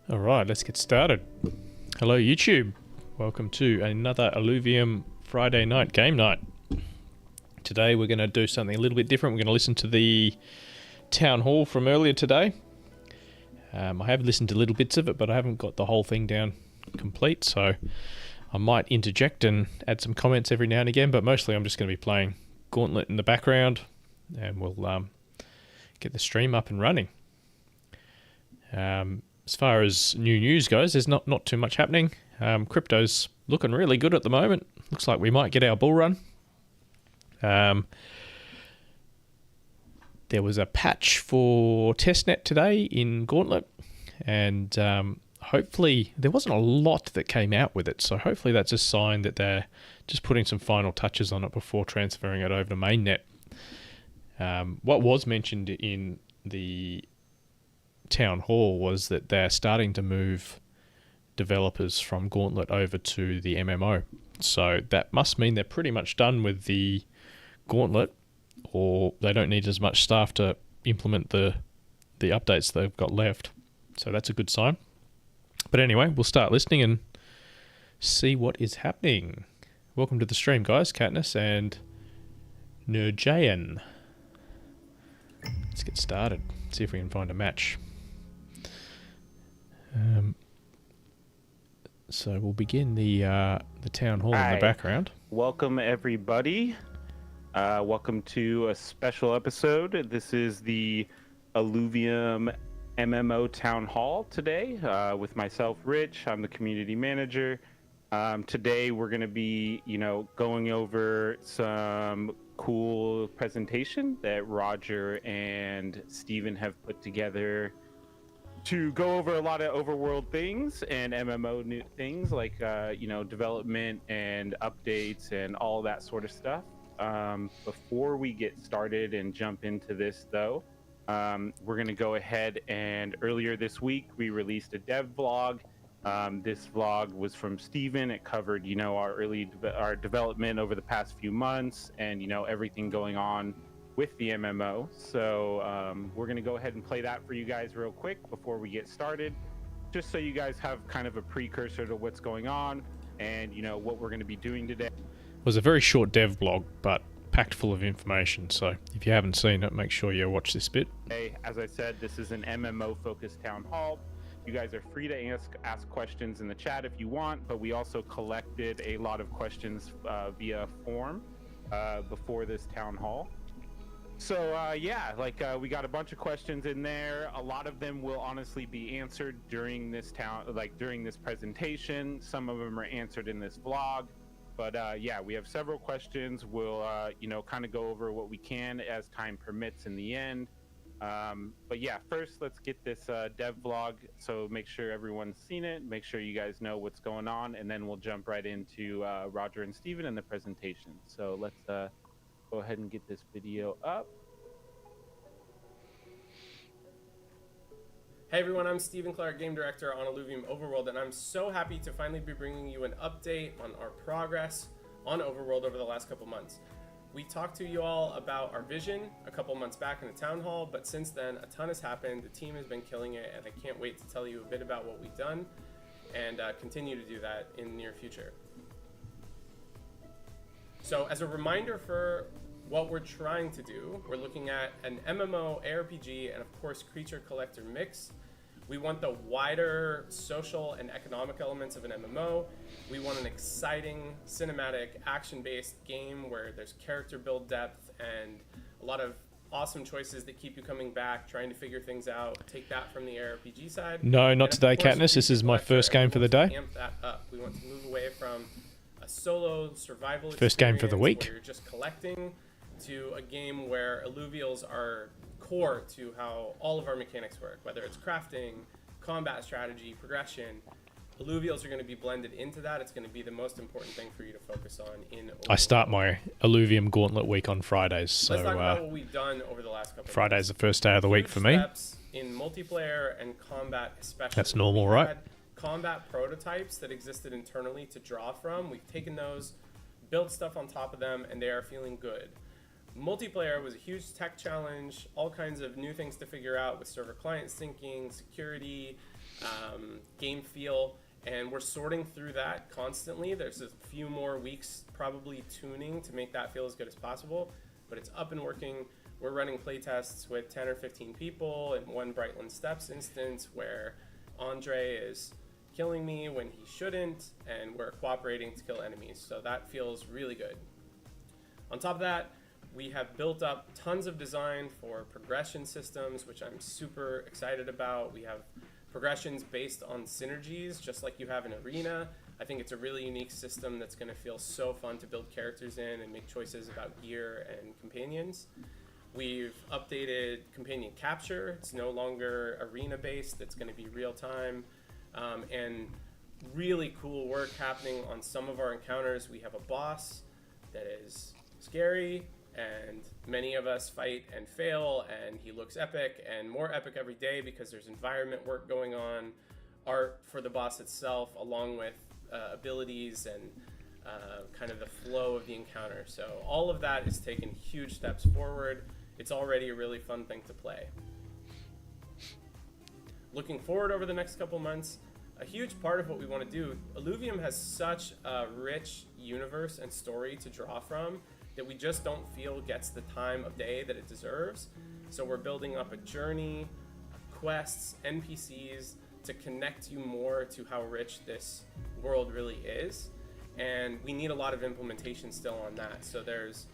All right, let's get started. Hello, YouTube. Welcome to another Illuvium Friday night game night. Today we're going to do something a little bit different. We're going to listen to the Townhall from earlier today. I have listened to little bits of it, but I haven't got the whole thing down complete, so I might interject and add some comments every now and again, but mostly I'm just going to be playing Gauntlet in the background, and we'll get the stream up and running. As far as new news goes, there's not too much happening. Crypto's looking really good at the moment. Looks like we might get our bull run. There was a patch for testnet today in Gauntlet, and hopefully there wasn't a lot that came out with it, so hopefully that's a sign that they're just putting some final touches on it before transferring it over to mainnet. What was mentioned in the Town Hall was that they're starting to move developers from Gauntlet over to the MMO. So that must mean they're pretty much done with the Gauntlet, or they don't need as much staff to implement the updates they've got left. So that's a good sign. But anyway, we'll start listening and see what is happening. Welcome to the stream, guys. Katniss and Drach'Nyen. Let's get started. See if we can find a match. So we'll begin the Town Hall in the background. Welcome everybody. Welcome to a special episode. This is the Illuvium MMO Town Hall today with myself, Rich. I'm the community manager. Today we're going to be, going over some cool presentation that Roger and Steven have put together to go over a lot of overworld things and MMO new things like, development and updates and all that sort of stuff. Before we get started and jump into this, though, we're going to go ahead and earlier this week, we released a dev vlog. This vlog was from Steven. It covered, our development over the past few months and, everything going on with the MMO. So we're going to go ahead and play that for you guys real quick before we get started, just so you guys have kind of a precursor to what's going on and, what we're going to be doing today. It was a very short dev blog, but packed full of information. So if you haven't seen it, make sure you watch this bit. Hey, as I said, this is an MMO-focused town hall. You guys are free to ask questions in the chat if you want, but we also collected a lot of questions via form before this town hall. So we got a bunch of questions in there. A lot of them will honestly be answered during this during this presentation. Some of them are answered in this vlog. But we have several questions. We'll kind of go over what we can as time permits in the end. First let's get this dev vlog. So make sure everyone's seen it. Make sure you guys know what's going on, and then we'll jump right into Roger and Steven and the presentation. So let's go ahead and get this video up. Hey everyone, I'm Steven Clark, Game Director on Illuvium Overworld, and I'm so happy to finally be bringing you an update on our progress on Overworld over the last couple months. We talked to you all about our vision a couple months back in the Town Hall, but since then a ton has happened. The team has been killing it, and I can't wait to tell you a bit about what we've done and continue to do that in the near future. So as a reminder for what we're trying to do, we're looking at an MMO, ARPG, and of course creature collector mix. We want the wider social and economic elements of an MMO. We want an exciting, cinematic, action-based game where there's character build depth and a lot of awesome choices that keep you coming back, trying to figure things out. Take that from the ARPG side. No, not today, Katniss. This is my first game for the day. Amp that up. We want to move away from a solo survival first game for the week, where you're just collecting, to a game where alluvials are core to how all of our mechanics work, whether it's crafting, combat strategy, progression. Alluvials are going to be blended into that. It's going to be the most important thing for you to focus on in Overworld. I start my Illuvium Gauntlet week on Fridays, so let's talk about what we've done over the last couple Friday's of the first day of the week for me. Steps in multiplayer and combat especially. That's normal, right? Had combat prototypes that existed internally to draw from. We've taken those, built stuff on top of them, and they are feeling good. multiplayer was a huge tech challenge, all kinds of new things to figure out with server client syncing, security, game feel, and we're sorting through that constantly. There's a few more weeks probably tuning to make that feel as good as possible, but it's up and working. We're running playtests with 10 or 15 people in one Brightland Steps instance where Andre is killing me when he shouldn't, and we're cooperating to kill enemies. So that feels really good. On top of that, we have built up tons of design for progression systems, which I'm super excited about. We have progressions based on synergies, just like you have in Arena. I think it's a really unique system that's going to feel so fun to build characters in and make choices about gear and companions. We've updated companion capture. It's no longer arena based. It's going to be real time. And really cool work happening on some of our encounters. We have a boss that is scary, and many of us fight and fail, and he looks epic and more epic every day because there's environment work going on, art for the boss itself, along with abilities and kind of the flow of the encounter. So all of that is taking huge steps forward. It's already a really fun thing to play. Looking forward over the next couple months, a huge part of what we want to do, Illuvium has such a rich universe and story to draw from that we just don't feel gets the time of day that it deserves. So we're building up a journey, quests, NPCs to connect you more to how rich this world really is. And we need a lot of implementation still on that. So there's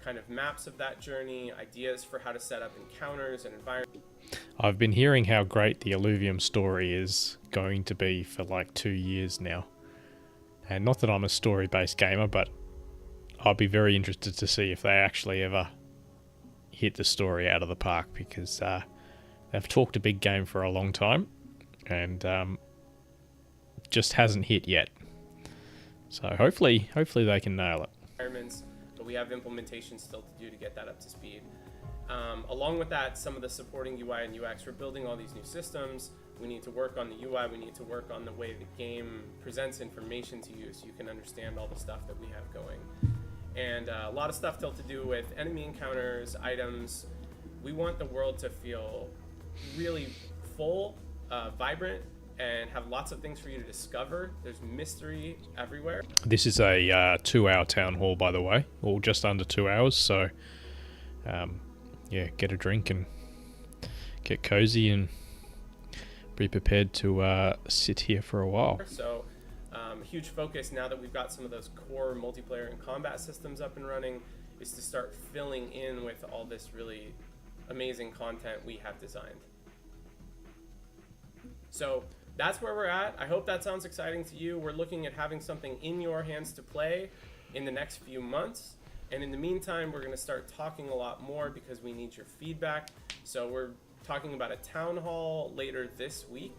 kind of maps of that journey, ideas for how to set up encounters and environments. I've been hearing how great the Illuvium story is going to be for like 2 years now. And not that I'm a story-based gamer, but I'll be very interested to see if they actually ever hit the story out of the park, because they've talked a big game for a long time and just hasn't hit yet. So hopefully they can nail it. But we have implementation still to do to get that up to speed. Along with that, some of the supporting UI and UX, we're building all these new systems. We need to work on the UI. We need to work on the way the game presents information to you so you can understand all the stuff that we have going. And a lot of stuff still to do with enemy encounters, items. We want the world to feel really full, vibrant, and have lots of things for you to discover. There's mystery everywhere. This is a 2-hour town hall, by the way, or just under 2 hours. So, yeah, get a drink and get cozy and be prepared to sit here for a while. So, huge focus now that we've got some of those core multiplayer and combat systems up and running is to start filling in with all this really amazing content we have designed. So that's where we're at. I hope that sounds exciting to you. We're looking at having something in your hands to play in the next few months. And in the meantime, we're going to start talking a lot more because we need your feedback. So we're talking about a town hall later this week.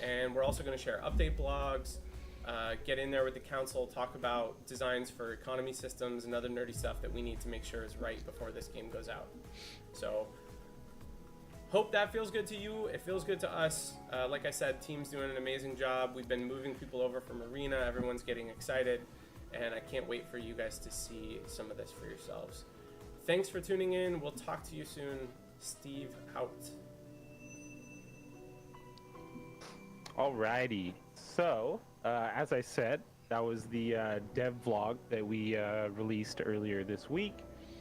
And we're also going to share update blogs, get in there with the council, talk about designs for economy systems and other nerdy stuff that we need to make sure is right before this game goes out. So hope that feels good to you. It feels good to us. Like I said, team's doing an amazing job. We've been moving people over from Arena. Everyone's getting excited. And I can't wait for you guys to see some of this for yourselves. Thanks for tuning in. We'll talk to you soon. Steve out. Alrighty. So, as I said, that was the dev vlog that we released earlier this week.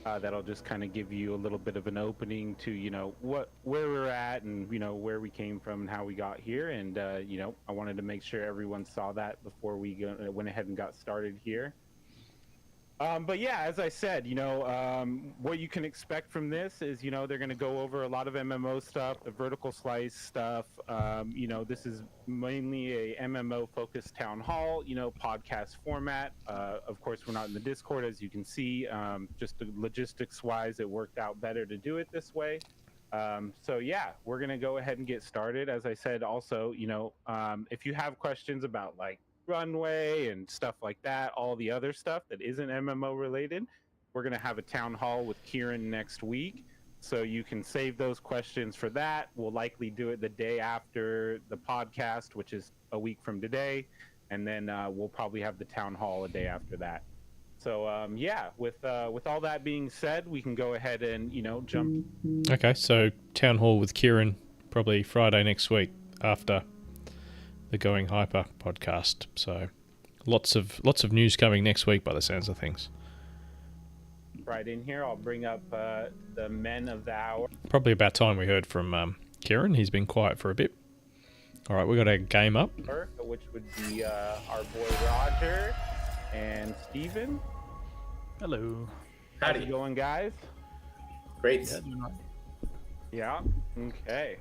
That'll just kind of give you a little bit of an opening to, where we're at and, where we came from and how we got here. And, I wanted to make sure everyone saw that before we went ahead and got started here. But yeah, as I said, what you can expect from this is, they're going to go over a lot of MMO stuff, the vertical slice stuff. This is mainly a MMO focused town hall, podcast format. Of course, we're not in the Discord, as you can see. Just logistics wise, it worked out better to do it this way. So yeah, we're going to go ahead and get started. As I said, also, if you have questions about runway and stuff like that, all the other stuff that isn't MMO related, we're going to have a town hall with Kieran next week, so you can save those questions for that. We'll likely do it the day after the podcast, which is a week from today, and then we'll probably have the town hall a day after that. So yeah, with all that being said, we can go ahead and jump. Okay, so Town Hall with Kieran probably Friday next week after the Going Hyper podcast. So lots of news coming next week by the sounds of things. Right in here, I'll bring up the men of the hour. Probably about time we heard from Kieran. He's been quiet for a bit. All right, we got a game up. Which would be our boy Roger and Steven. Hello. How's it going, guys? Great. Yeah. Okay.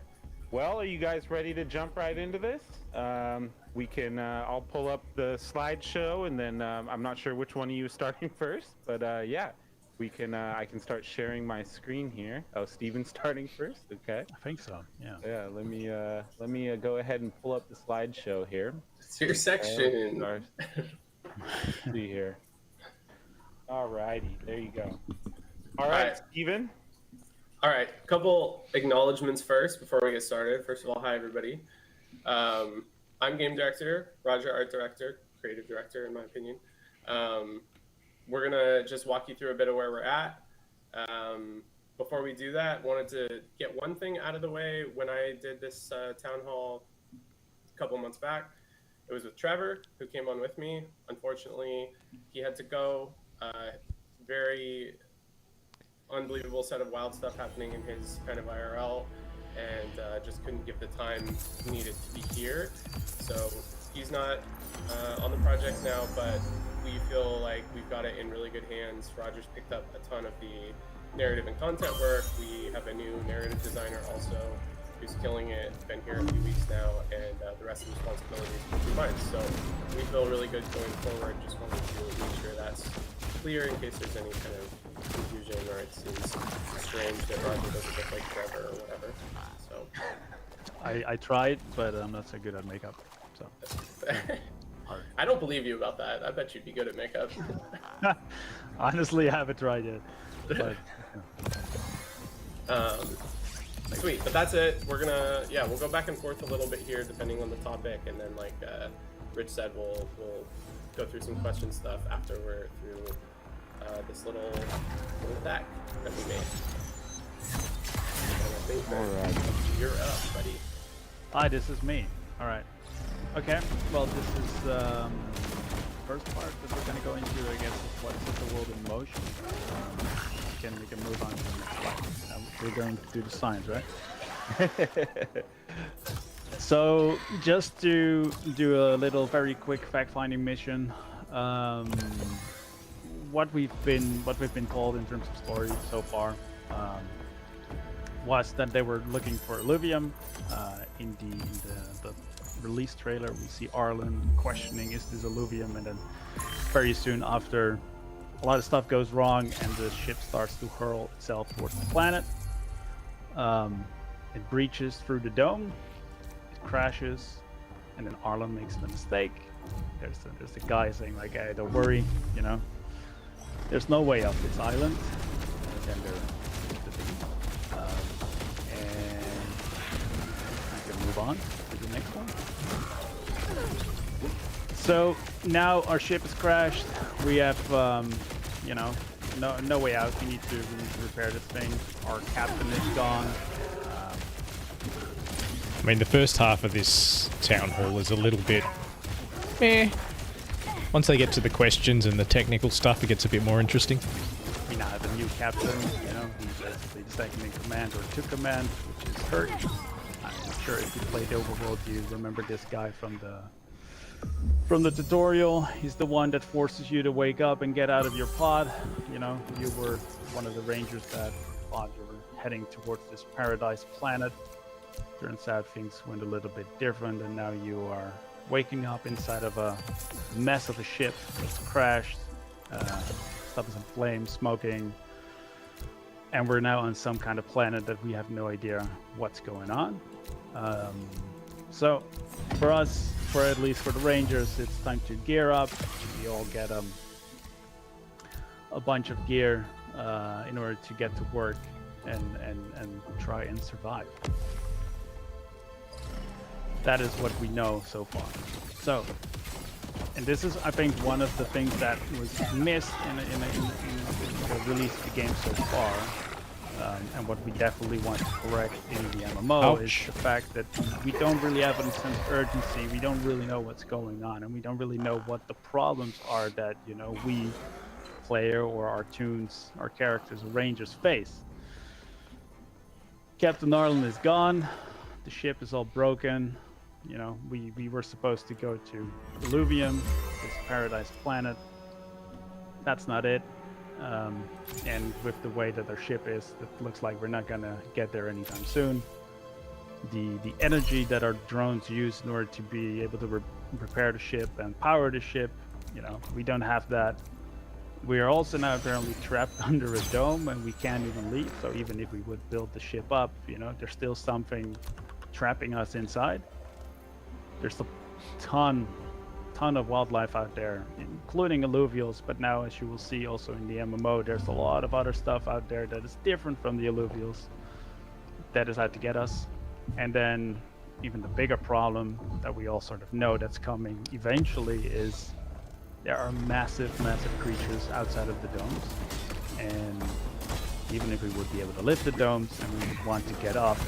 Well, are you guys ready to jump right into this? We can. I'll pull up the slideshow, and then I'm not sure which one of you is starting first, but yeah, we can. I can start sharing my screen here. Oh, Steven's starting first. Okay. I think so. Yeah. Yeah. Let me go ahead and pull up the slideshow here. It's your section. Let's see here. Alrighty, there you go. All right, Steven. All right, a couple acknowledgements first before we get started. First of all, hi everybody. I'm game director, Roger art director, creative director in my opinion. We're gonna just walk you through a bit of where we're at. Before we do that, wanted to get one thing out of the way. When I did this town hall a couple months back, it was with Trevor, who came on with me. Unfortunately, he had to go. Very unbelievable set of wild stuff happening in his kind of IRL, and just couldn't give the time needed to be here. So he's not on the project now, but we feel like we've got it in really good hands. Roger's picked up a ton of the narrative and content work. We have a new narrative designer also who's killing it, been here a few weeks now, and the rest of the responsibilities will be mine. So we feel really good going forward. Just wanted to make sure that's clear in case there's any kind of confusion or it seems strange that Roger doesn't look like Trevor or whatever. So I tried, but I'm not so good at makeup. So I don't believe you about that. I bet you'd be good at makeup. honestly, I haven't tried yet. But, Sweet, but that's it. We're gonna, we'll go back and forth a little bit here depending on the topic, and then like Rich said, we'll go through some question stuff after we're through this little deck that we made. And I think that you're up, buddy. Hi, this is me. All right. Okay. Well, this is first part that we're gonna go into. I guess is what set the world in motion. We can move on to the next slide. We're going to do the science, right? So just to do a little very quick fact-finding mission. What we've been told in terms of story so far was that they were looking for Illuvium. In the release trailer, we see Arlen questioning, "Is this Illuvium?" And then very soon after, a lot of stuff goes wrong, and the ship starts to hurl itself towards the planet. It breaches through the dome, it crashes, and then Arlen makes the mistake. There's the guy saying like, "Hey, don't worry, there's no way off this island." And then and I can move on to the next one. So now our ship is crashed. We have, no way out. We need to repair this thing. Our captain is gone. I mean, the first half of this town hall is a little bit meh. Once they get to the questions and the technical stuff, it gets a bit more interesting. We now have a new captain. He's basically the second in command or took command, which is Kurt. I'm not sure if you played Overworld, you remember this guy from the tutorial. He's the one that forces you to wake up and get out of your pod. You were one of the rangers that thought you were heading towards this paradise planet. Turns out things went a little bit different, and now you are waking up inside of a mess of a ship that's crashed. Stuff is in flames, smoking, and we're now on some kind of planet that we have no idea what's going on. So for us, at least for the Rangers, it's time to gear up. We all get a bunch of gear in order to get to work and try and survive. That is what we know so far. So And this is, I think, one of the things that was missed in the release of the game so far. And what we definitely want to correct in the MMO is the fact that we don't really have any sense of urgency. We don't really know what's going on, and we don't really know what the problems are that, you know, we, player, or our tunes, our characters, or rangers face. Captain Arlen is gone. The ship is all broken. You know, we were supposed to go to Illuvium, this paradise planet. That's not it. And with the way that our ship is, it looks like we're not gonna get there anytime soon. The energy that our drones use in order to be able to repair the ship and power the ship, you know, we don't have that. We are also now apparently trapped under a dome, and we can't even leave. So even if we would build the ship up, you know, there's still something trapping us inside. There's a ton of wildlife out there, including alluvials, but now, as you will see also in the MMO, there's a lot of other stuff out there that is different from the alluvials that is out to get us. And then even the bigger problem that we all sort of know that's coming eventually is there are massive creatures outside of the domes, and even if we would be able to lift the domes and we would want to get off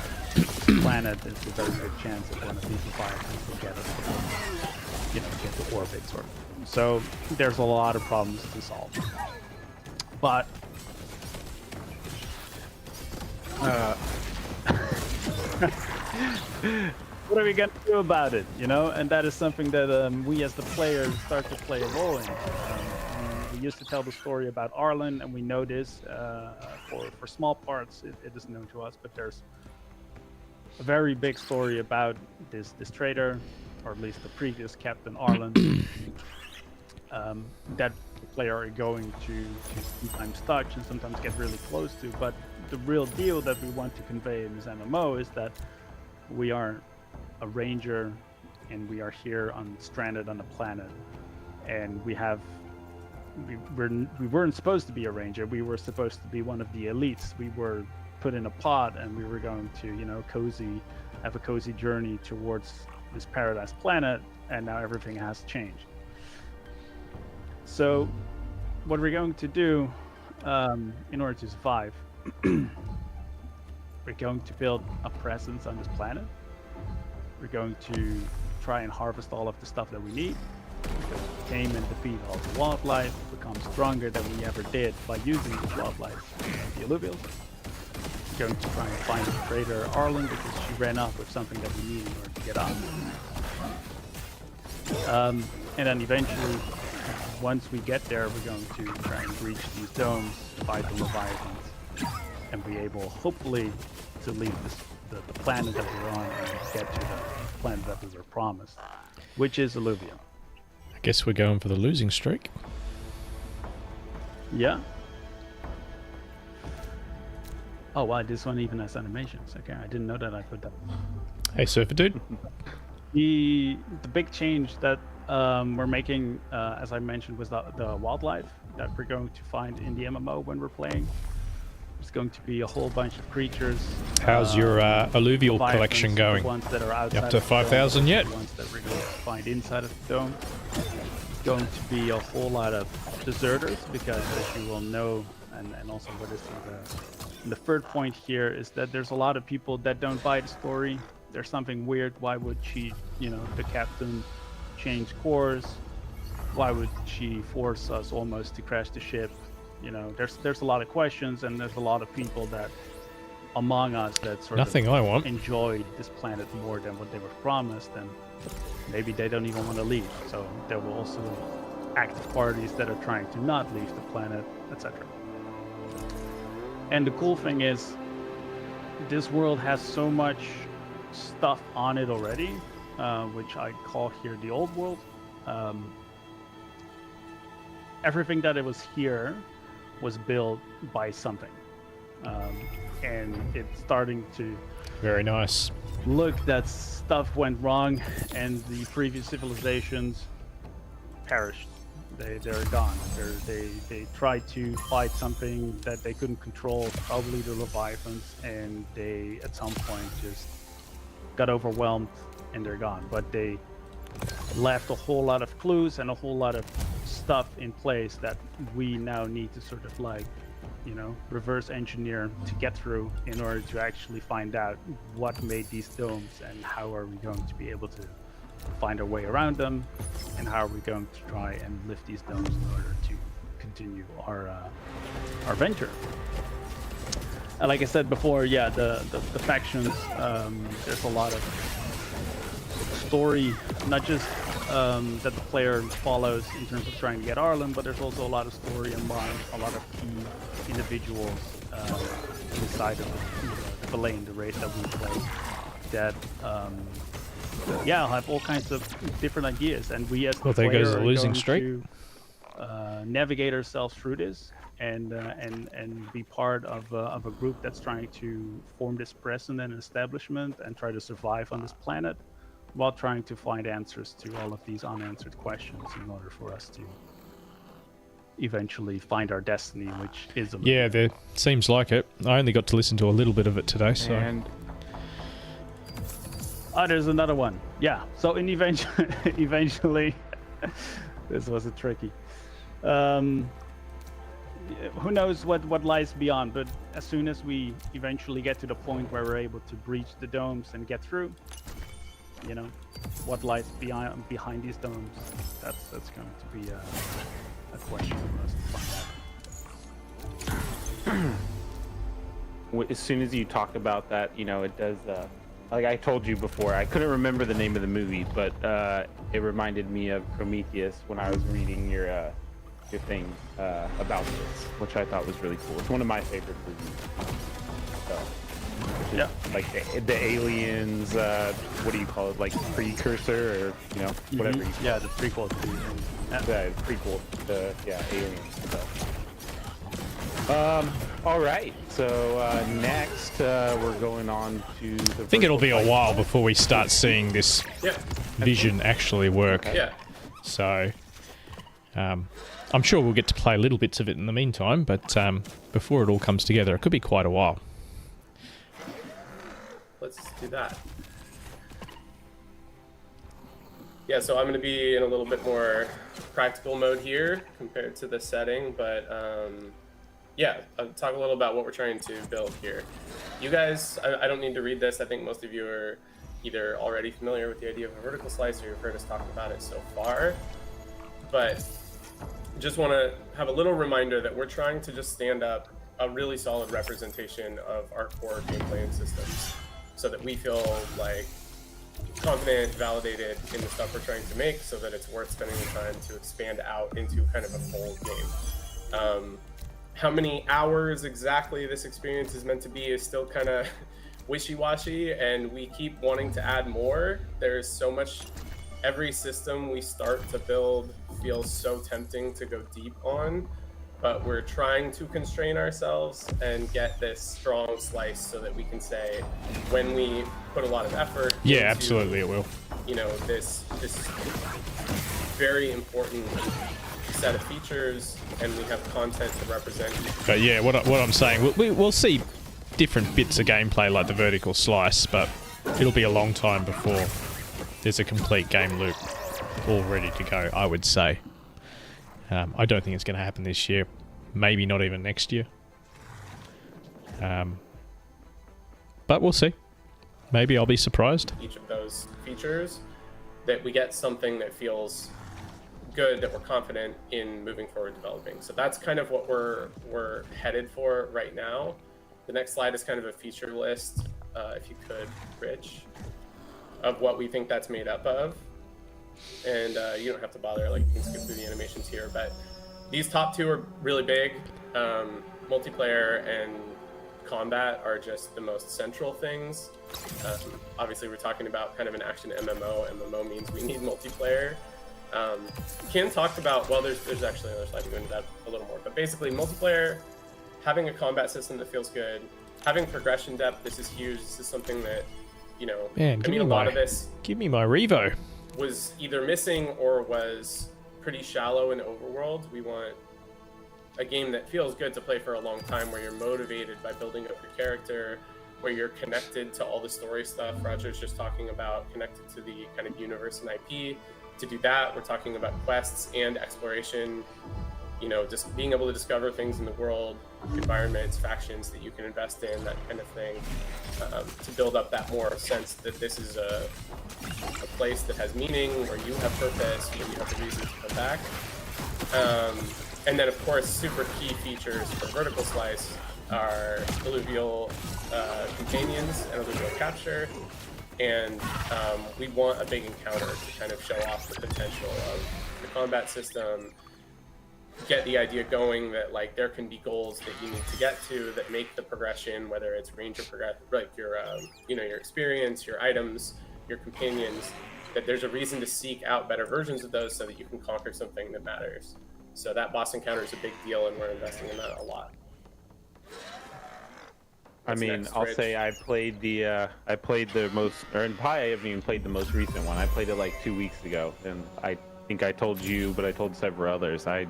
the planet, there's a very good chance that one of these leviathans will get us, you know, get to orbit sort of. So there's a lot of problems to solve. But what are we gonna do about it, you know? And that is something that we as the players start to play a role in. We used to tell the story about Arlen, and we know this for small parts. It is known to us, but there's a very big story about this traitor, or at least the previous Captain Arlen, that the player are going to sometimes touch and sometimes get really close to. But the real deal that we want to convey in this MMO is that we are a ranger, and we are here stranded on a planet, and we weren't supposed to be a ranger. We were supposed to be one of the elites. We were put in a pod, and we were going to, you know, have a cozy journey towards this paradise planet, and now everything has changed. So what we're going to do in order to survive, we're going to build a presence on this planet. We're going to try and harvest all of the stuff that we need. We're going to tame and defeat all the wildlife, become stronger than we ever did by using the wildlife, the alluvials. We're going to try and find the traitor Arlen, because she ran off with something that we need in order to get off. And then eventually, once we get there, we're going to try and breach these domes, fight the leviathans, and be able, hopefully, to leave the planet that we're on and get to the planet that we were promised, which is Illuvium. I guess we're going for the losing streak. Yeah. Oh wow, this one even has animations. Okay, I didn't know that I put that. Hey, Surfer Dude. The big change that we're making, as I mentioned, was the wildlife that we're going to find in the MMO when we're playing. There's going to be a whole bunch of creatures. How's your alluvial collection going? The ones that are outside up to 5,000 yet? The ones that we're going to find inside of the dome. It's going to be a whole lot of deserters, because as you will know, and also what is the third point here is that there's a lot of people that don't buy the story. There's something weird. Why would she, you know, the captain, change course? Why would she force us almost to crash the ship? You know, there's a lot of questions, and there's a lot of people that among us that sort Nothing of I want. enjoy this planet more than what they were promised, and maybe they don't even want to leave. So there will also active parties that are trying to not leave the planet, etc. And the cool thing is, this world has so much stuff on it already, which I call here the old world. Everything that it was here was built by something, and it's starting to Very nice. look that stuff went wrong, and the previous civilizations perished. They're gone. They tried to fight something that they couldn't control, probably the leviathans, and they at some point just got overwhelmed, and they're gone. But they left a whole lot of clues and a whole lot of stuff in place that we now need to sort of like, reverse engineer to get through in order to actually find out what made these domes and how are we going to be able to find our way around them, and how are we going to try and lift these domes in order to continue our venture. And like I said before, yeah, the factions, there's a lot of story, not just that the player follows in terms of trying to get Ireland, but there's also a lot of story among a lot of key individuals inside of the Vallain, the race that we play, that have all kinds of different ideas, and we as the there player goes the are losing going streak. to navigate ourselves through this and be part of a group that's trying to form this precedent and establishment and try to survive on this planet, while trying to find answers to all of these unanswered questions in order for us to eventually find our destiny, which is Yeah, there seems like it. I only got to listen to a little bit of it today, so. And there's another one. Yeah. So eventually, this was a tricky. Who knows what lies beyond? But as soon as we eventually get to the point where we're able to breach the domes and get through, what lies behind these domes? That's going to be a question for us to find out. as soon as you talk about that, it does. Like I told you before, I couldn't remember the name of the movie, but it reminded me of Prometheus when I was reading your thing about this, which I thought was really cool. It's one of my favorite movies. So, Yeah. like the aliens, what do you call it? Like precursor or whatever. You Yeah, the prequel to the prequel to aliens. So. All right. So next, we're going on to the. I think it'll be a while before we start seeing this Yeah. vision actually work. Yeah. So, I'm sure we'll get to play little bits of it in the meantime, but before it all comes together, it could be quite a while. Let's do that. Yeah, so I'm going to be in a little bit more practical mode here compared to the setting, but I'll talk a little about what we're trying to build here. You guys, I don't need to read this. I think most of you are either already familiar with the idea of a vertical slice or you've heard us talk about it so far, but just want to have a little reminder that we're trying to just stand up a really solid representation of our core gameplay and systems so that we feel like confident, validated in the stuff we're trying to make so that it's worth spending the time to expand out into kind of a full game. How many hours exactly this experience is meant to be is still kind of wishy-washy, and we keep wanting to add more. There's so much. Every system we start to build feels so tempting to go deep on, but we're trying to constrain ourselves and get this strong slice so that we can say, when we put a lot of effort Yeah, into, absolutely it will. this very important set of features, and we have content to represent. But yeah, what I'm saying, we'll see different bits of gameplay like the vertical slice, but it'll be a long time before there's a complete game loop all ready to go, I would say. I don't think it's going to happen this year. Maybe not even next year. But we'll see. Maybe I'll be surprised. Each of those features, that we get something that feels good, that we're confident in moving forward developing. So that's kind of what we're headed for right now. The next slide is kind of a feature list, if you could, Rich, of what we think that's made up of. And you don't have to bother, like, you can skip through the animations here, but these top two are really big. Multiplayer and combat are just the most central things. Obviously, we're talking about kind of an action MMO. MMO means we need multiplayer. Ken talked about, well, there's actually another slide to go into that a little more, but basically multiplayer, having a combat system that feels good, having progression depth, this is huge. This is something that, Man, a lot of this give me my Revo. was either missing or was pretty shallow in overworld. We want a game that feels good to play for a long time, where you're motivated by building up your character, where you're connected to all the story stuff. Roger's just talking about connected to the kind of universe and IP. To do that, we're talking about quests and exploration, you know, just being able to discover things in the world, environments, factions that you can invest in, that kind of thing, to build up that more sense that this is a place that has meaning, where you have purpose, where you have a reason to come back. And then, of course, super key features for Vertical Slice are alluvial companions and alluvial capture. And we want a big encounter to kind of show off the potential of the combat system, get the idea going that like there can be goals that you need to get to that make the progression, whether it's ranger like your you know, your experience, your items, your companions, that there's a reason to seek out better versions of those so that you can conquer something that matters. So that boss encounter is a big deal, and we're investing in that a lot. I mean, I'll say I played the most, or in Pi I haven't even played the most recent one. I played it like 2 weeks ago, and I think I told you, but I told several others, I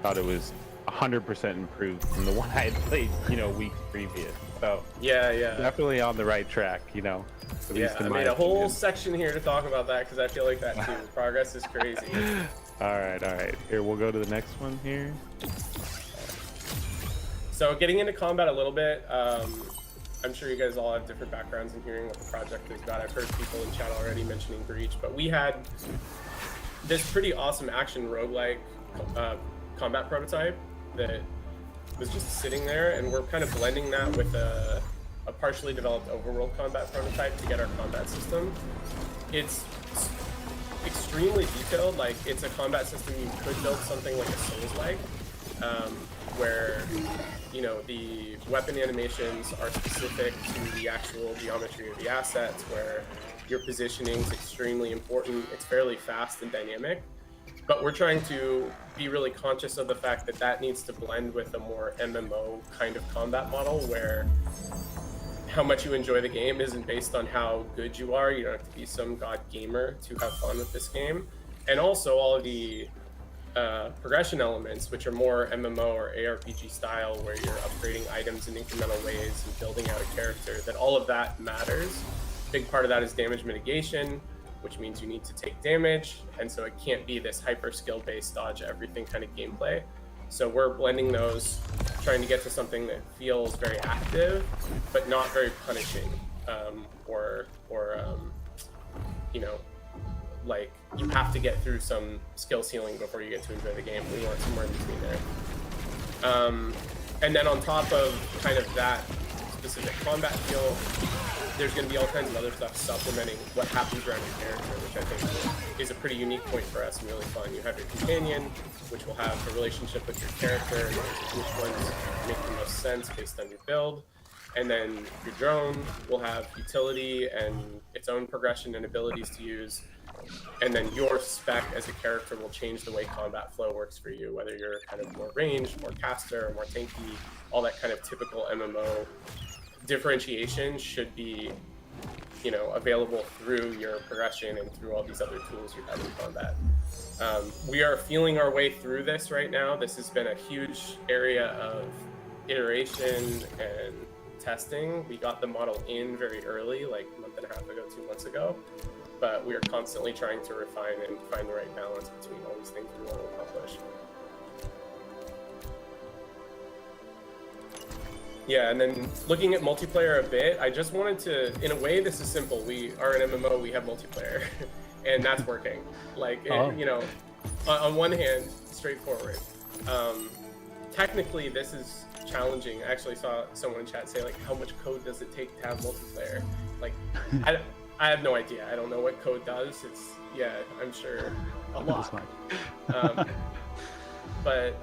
thought it was 100% improved from the one I had played, you know, weeks previous. So yeah, definitely on the right track, you know. At least in I my made a whole opinion. section here to talk about that because I feel like that too. Progress is crazy. All right. Here, we'll go to the next one here. So getting into combat a little bit, I'm sure you guys all have different backgrounds in hearing what the project is about. I've heard people in chat already mentioning Breach, but we had this pretty awesome action roguelike combat prototype that was just sitting there, and we're kind of blending that with a partially developed overworld combat prototype to get our combat system. It's extremely detailed. Like, it's a combat system you could build something like a Souls-like, where, you know, the weapon animations are specific to the actual geometry of the assets, where your positioning is extremely important. It's fairly fast and dynamic, but we're trying to be really conscious of the fact that that needs to blend with a more MMO kind of combat model, where how much you enjoy the game isn't based on how good you are. You don't have to be some god gamer to have fun with this game. And also all of the progression elements, which are more MMO or ARPG style, where you're upgrading items in incremental ways and building out a character, that all of that matters. Big part of that is damage mitigation, which means you need to take damage, and so it can't be this hyper skill based dodge everything kind of gameplay. So we're blending those, trying to get to something that feels very active but not very punishing, or you know, like you have to get through some skill ceiling before you get to enjoy the game. We want somewhere in between there. And then on top of kind of that specific combat feel, there's going to be all kinds of other stuff supplementing what happens around your character, which I think is a pretty unique point for us and really fun. You have your companion, which will have a relationship with your character, and which ones make the most sense based on your build. And then your drone will have utility and its own progression and abilities to use. And then your spec as a character will change the way combat flow works for you, whether you're kind of more ranged, more caster, or more tanky. All that kind of typical MMO differentiation should be, you know, available through your progression and through all these other tools you have in combat. We are feeling our way through this right now. This has been a huge area of iteration and testing. We got the model in very early, like a month and a half ago, 2 months ago, but we are constantly trying to refine and find the right balance between all these things we want to accomplish. Yeah, and then looking at multiplayer a bit, I just wanted to, in a way, this is simple. We are an MMO, we have multiplayer, and that's working. Like, you know, on one hand, straightforward. Technically, this is challenging. I actually saw someone in chat say, like, how much code does it take to have multiplayer? Like, I have no idea. I don't know what code does. It's, yeah, I'm sure a lot. But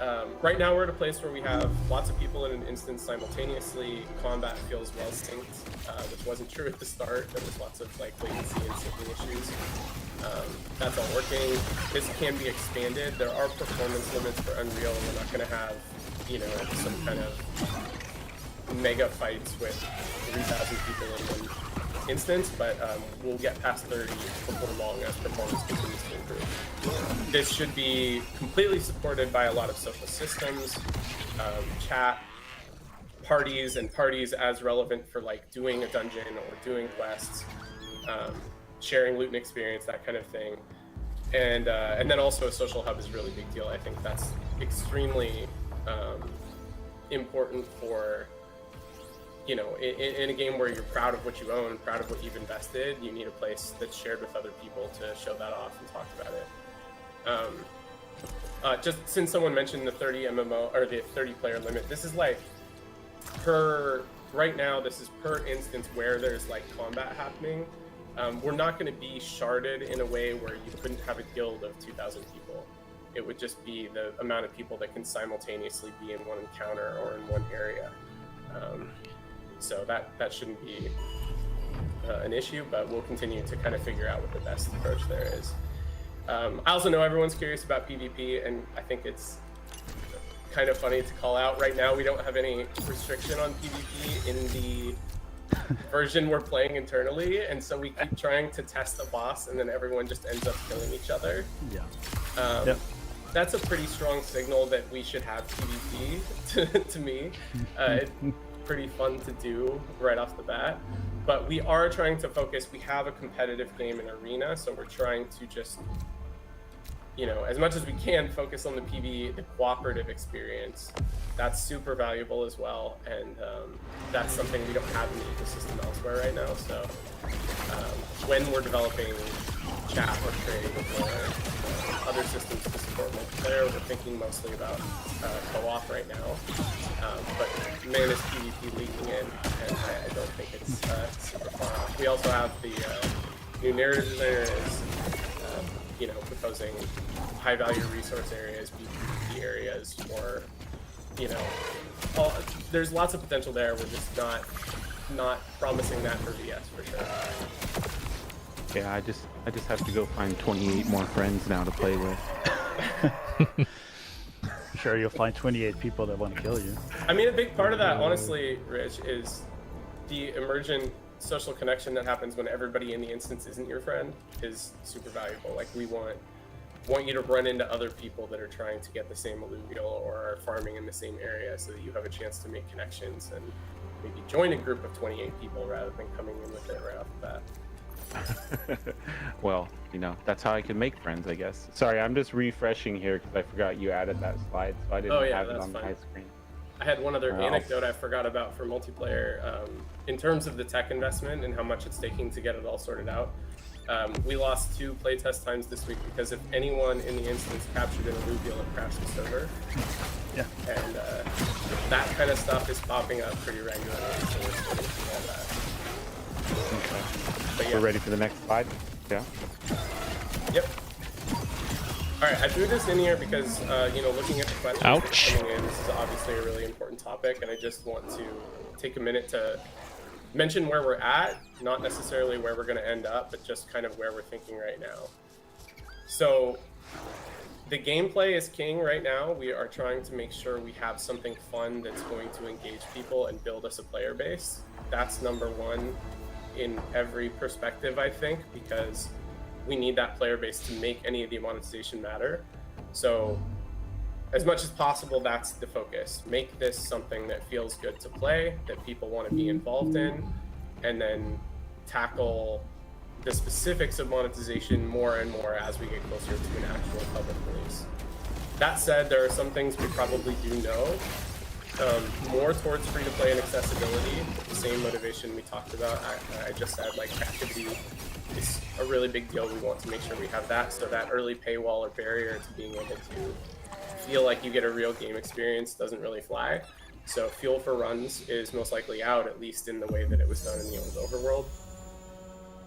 right now we're at a place where we have lots of people in an instance simultaneously. Combat feels well synced, which wasn't true at the start. There was lots of like latency and syncing issues. That's all working. This can be expanded. There are performance limits for Unreal, and we're not going to have, you know, some kind of mega fights with 3,000 people in one instance, but we'll get past 30 before long as performance continues to improve. This should be completely supported by a lot of social systems, chat, parties, and parties as relevant for like doing a dungeon or doing quests, sharing loot and experience, that kind of thing. And then also a social hub is a really big deal. I think that's extremely important for, you know, in a game where you're proud of what you own, proud of what you've invested. You need a place that's shared with other people to show that off and talk about it. Just since someone mentioned the 30 MMO or the 30 player limit, this is like right now this is per instance where there's like combat happening. We're not going to be sharded in a way where you couldn't have a guild of 2,000 people. It would just be the amount of people that can simultaneously be in one encounter or in one area. So that shouldn't be an issue, but we'll continue to kind of figure out what the best approach there is. I also know everyone's curious about PvP, and I think it's kind of funny to call out. Right now, we don't have any restriction on PvP in the version we're playing internally, and so we keep trying to test a boss, and then everyone just ends up killing each other. Yeah. Yep. That's a pretty strong signal that we should have PvP to me. It's pretty fun to do right off the bat, but we are trying to focus. We have a competitive game in Arena, so we're trying to just, you know, as much as we can, focus on the the cooperative experience. That's super valuable as well, and that's something we don't have in the ecosystem elsewhere right now. So when we're developing chat or trade or other systems to support multiplayer, we're thinking mostly about co-op right now. But man, is PvP leaking in, and I don't think it's super far off. We also have the new narrative designer is, you know, proposing high-value resource areas, PvP areas, or, you know, there's lots of potential there. We're just not promising that for VS for sure. Yeah, I just have to go find 28 more friends now to play with. Sure, you'll find 28 people that want to kill you. I mean, a big part of that, honestly, Rich, is the emergent social connection that happens when everybody in the instance isn't your friend is super valuable. Like, we want you to run into other people that are trying to get the same alluvial or are farming in the same area, so that you have a chance to make connections and maybe join a group of 28 people rather than coming in with it right off the bat. Well, you know, that's how I can make friends, I guess. Sorry, I'm just refreshing here because I forgot you added that slide, so I didn't have it on my screen. I had one other anecdote I forgot about for multiplayer. In terms of the tech investment and how much it's taking to get it all sorted out, we lost 2 playtest times this week because if anyone in the instance captured an alluvial, it crashed the server. Yeah. And that kind of stuff is popping up pretty regularly, so we're starting to see all that. Okay. But yeah. We're ready for the next slide? Yeah. Yep. All right, I threw this in here because, you know, looking at the questions that are coming in, this is obviously a really important topic, and I just want to take a minute to mention where we're at, not necessarily where we're going to end up, but just kind of where we're thinking right now. So the gameplay is king right now. We are trying to make sure we have something fun that's going to engage people and build us a player base. That's number one in every perspective, I think, because we need that player base to make any of the monetization matter. So as much as possible, that's the focus. Make this something that feels good to play, that people want to be involved in, and then tackle the specifics of monetization more and more as we get closer to an actual public release. That said, there are some things we probably do know. More towards free-to-play and accessibility, the same motivation we talked about. I just said, like, activity is a really big deal. We want to make sure we have that, so that early paywall or barrier to being able to feel like you get a real game experience doesn't really fly. So fuel for runs is most likely out, at least in the way that it was done in the old overworld.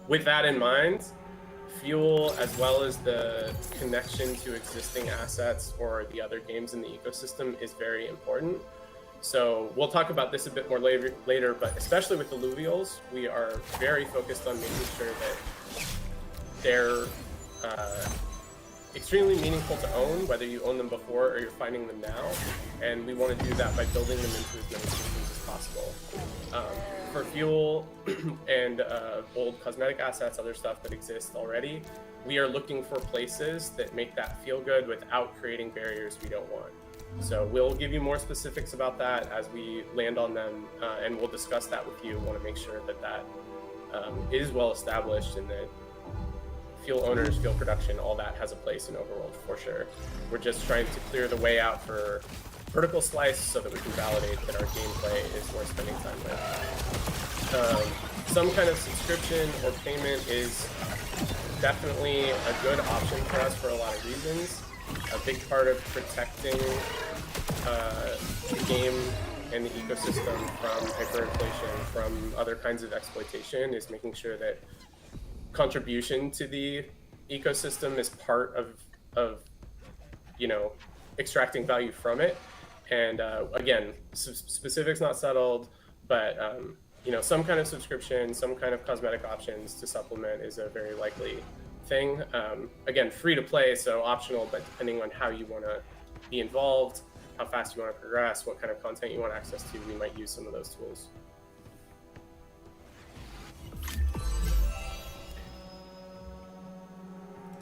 With that in mind, fuel, as well as the connection to existing assets or the other games in the ecosystem, is very important. So we'll talk about this a bit more later, but especially with alluvials, we are very focused on making sure that they're extremely meaningful to own, whether you own them before or you're finding them now. And we want to do that by building them into as many systems as possible. For fuel and old cosmetic assets, other stuff that exists already, we are looking for places that make that feel good without creating barriers we don't want. So we'll give you more specifics about that as we land on them, and we'll discuss that with you. We want to make sure that that is well established and that fuel owners, fuel production, all that has a place in Overworld for sure. We're just trying to clear the way out for vertical slice so that we can validate that our gameplay is worth spending time with. Some kind of subscription or payment is definitely a good option for us for a lot of reasons. A big part of protecting the game and the ecosystem from hyperinflation, from other kinds of exploitation, is making sure that contribution to the ecosystem is part of extracting value from it. And again, specifics not settled, but some kind of subscription, some kind of cosmetic options to supplement is a very likely thing. Again, free to play, so optional, but depending on how you want to be involved, how fast you want to progress, what kind of content you want access to, we might use some of those tools.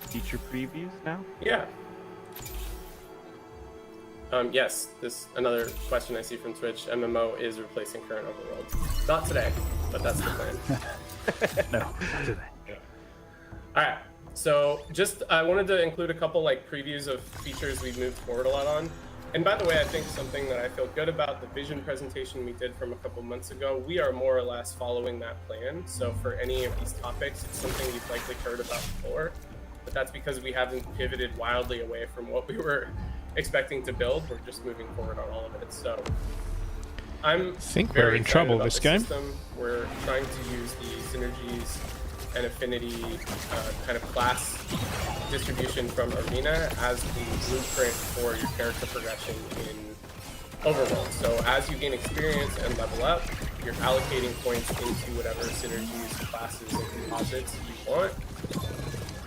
Feature previews now? Yeah. Yes, this another question I see from Twitch. MMO is replacing current Overworld. Not today, but that's the plan. No, not today. Yeah. All right. So just I wanted to include a couple previews of features we've moved forward a lot on. And by the way, I think something that I feel good about, the vision presentation we did from a couple months ago, we are more or less following that plan. So for any of these topics, it's something you've likely heard about before, but that's because we haven't pivoted wildly away from what we were expecting to build. We're just moving forward on all of it. So I think we're in trouble this game. System. We're trying to use the synergies and affinity kind of class distribution from Arena as the blueprint for your character progression in Overworld. So as you gain experience and level up, you're allocating points into whatever synergies, classes, and composites you want.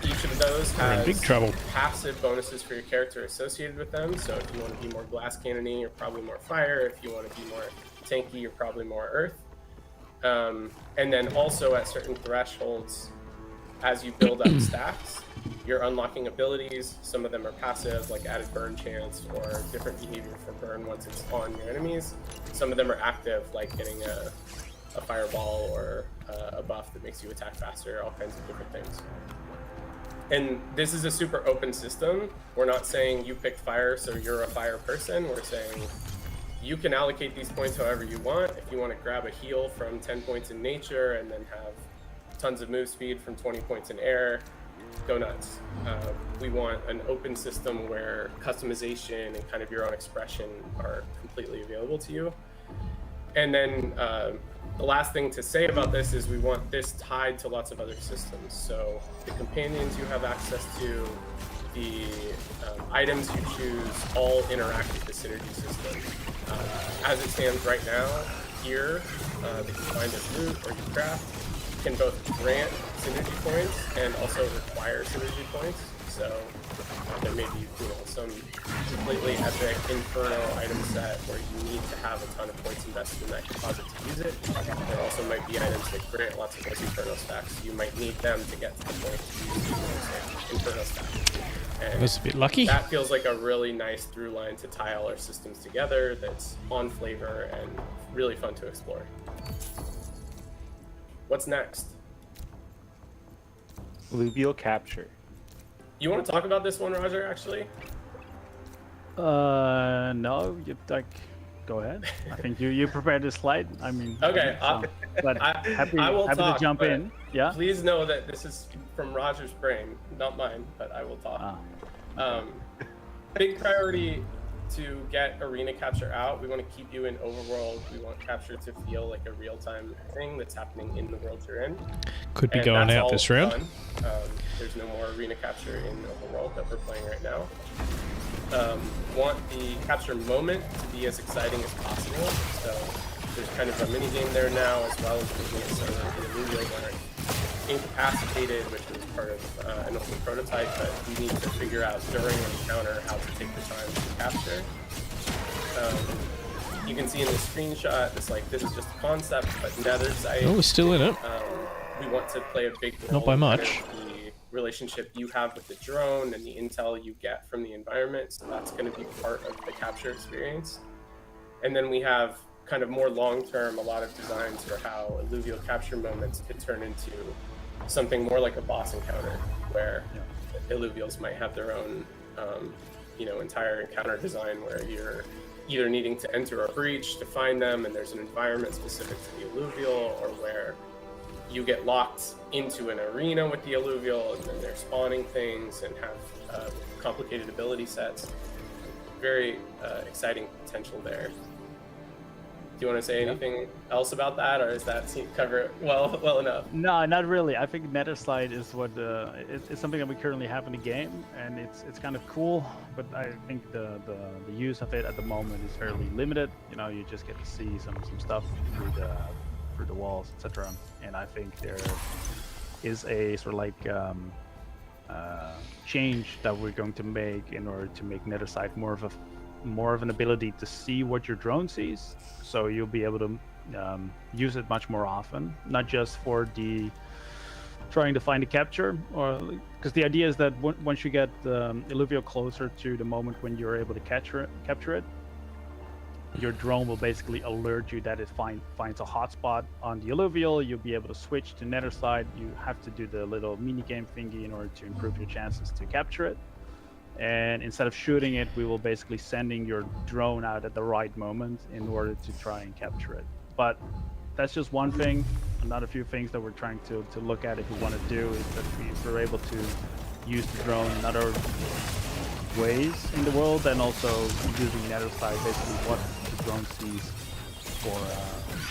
Each of those has big trouble. Passive bonuses for your character associated with them. So if you want to be more glass cannon-y, you're probably more fire. If you want to be more tanky, you're probably more earth. And then also at certain thresholds, as you build up stacks, you're unlocking abilities. Some of them are passive, like added burn chance or different behavior for burn once it's on your enemies. Some of them are active, like getting a fireball or a buff that makes you attack faster, all kinds of different things. And this is a super open system. We're not saying you picked fire, so you're a fire person. We're saying you can allocate these points however you want. If you want to grab a heal from 10 points in nature and then have tons of move speed from 20 points in air, go nuts. We want an open system where customization and kind of your own expression are completely available to you. And then the last thing to say about this is we want this tied to lots of other systems. So the companions you have access to, the items you choose, all interact with the synergy system. As it stands right now, here, that you find as loot or you craft, can both grant synergy points and also require synergy points. So there may be some completely epic inferno item set where you need to have a ton of points invested in that composite to use it. There also might be items that grant lots of those inferno stacks. You might need them to get to the point to use those inferno stacks. And That's a bit lucky. that feels like a really nice through line to tie all our systems together that's on flavor and really fun to explore. What's next? Alluvial capture. You want to talk about this one, Roger, actually? No, go ahead. I think you prepared the slide. I mean, Okay, but happy I will to talk, jump but in. Yeah. Please know that this is from Roger's brain, not mine, but I will talk. Big priority to get arena capture out. We want to keep you in Overworld. We want capture to feel like a real-time thing that's happening in the world you're in. Could be And going that's out all this round. done. There's no more arena capture in Overworld that we're playing right now. Want the capture moment to be as exciting as possible. So there's kind of a mini game there now, as well as making it so that the Illuvium aren't incapacitated, which was part of an open prototype, but we need to figure out during an encounter how to take the time to capture. You can see in the screenshot, this is just a concept, but nether site. Oh, we're still in it. We want to play a big role Not by in much. kind of the relationship you have with the drone and the intel you get from the environment. So that's going to be part of the capture experience. And then we have kind of more long-term, a lot of designs for how alluvial capture moments could turn into something more like a boss encounter, where alluvials might have their own, entire encounter design where you're either needing to enter a breach to find them, and there's an environment specific to the alluvial, or where you get locked into an arena with the alluvial, and then they're spawning things and have complicated ability sets. Very exciting potential there. Do you want to say anything else about that, or is that cover it well enough? No, not really. I think Netherslide is what it's something that we currently have in the game, and it's kind of cool. But I think the use of it at the moment is fairly limited. You know, you just get to see some stuff through the walls, etc. And I think there is a sort of like change that we're going to make in order to make Netherslide more of an ability to see what your drone sees. So you'll be able to use it much more often, not just for the trying to find a capture, or because the idea is that once you get the alluvial closer to the moment when you're able to capture it, your drone will basically alert you that it finds a hotspot on the alluvial. You'll be able to switch to Netherslide. You have to do the little mini game thingy in order to improve your chances to capture it. And instead of shooting it, we will basically sending your drone out at the right moment in order to try and capture it. But that's just one thing. Another few things that we're trying to look at if we want to do is that we're able to use the drone in other ways in the world, and also using Netherslide, basically what the drone sees for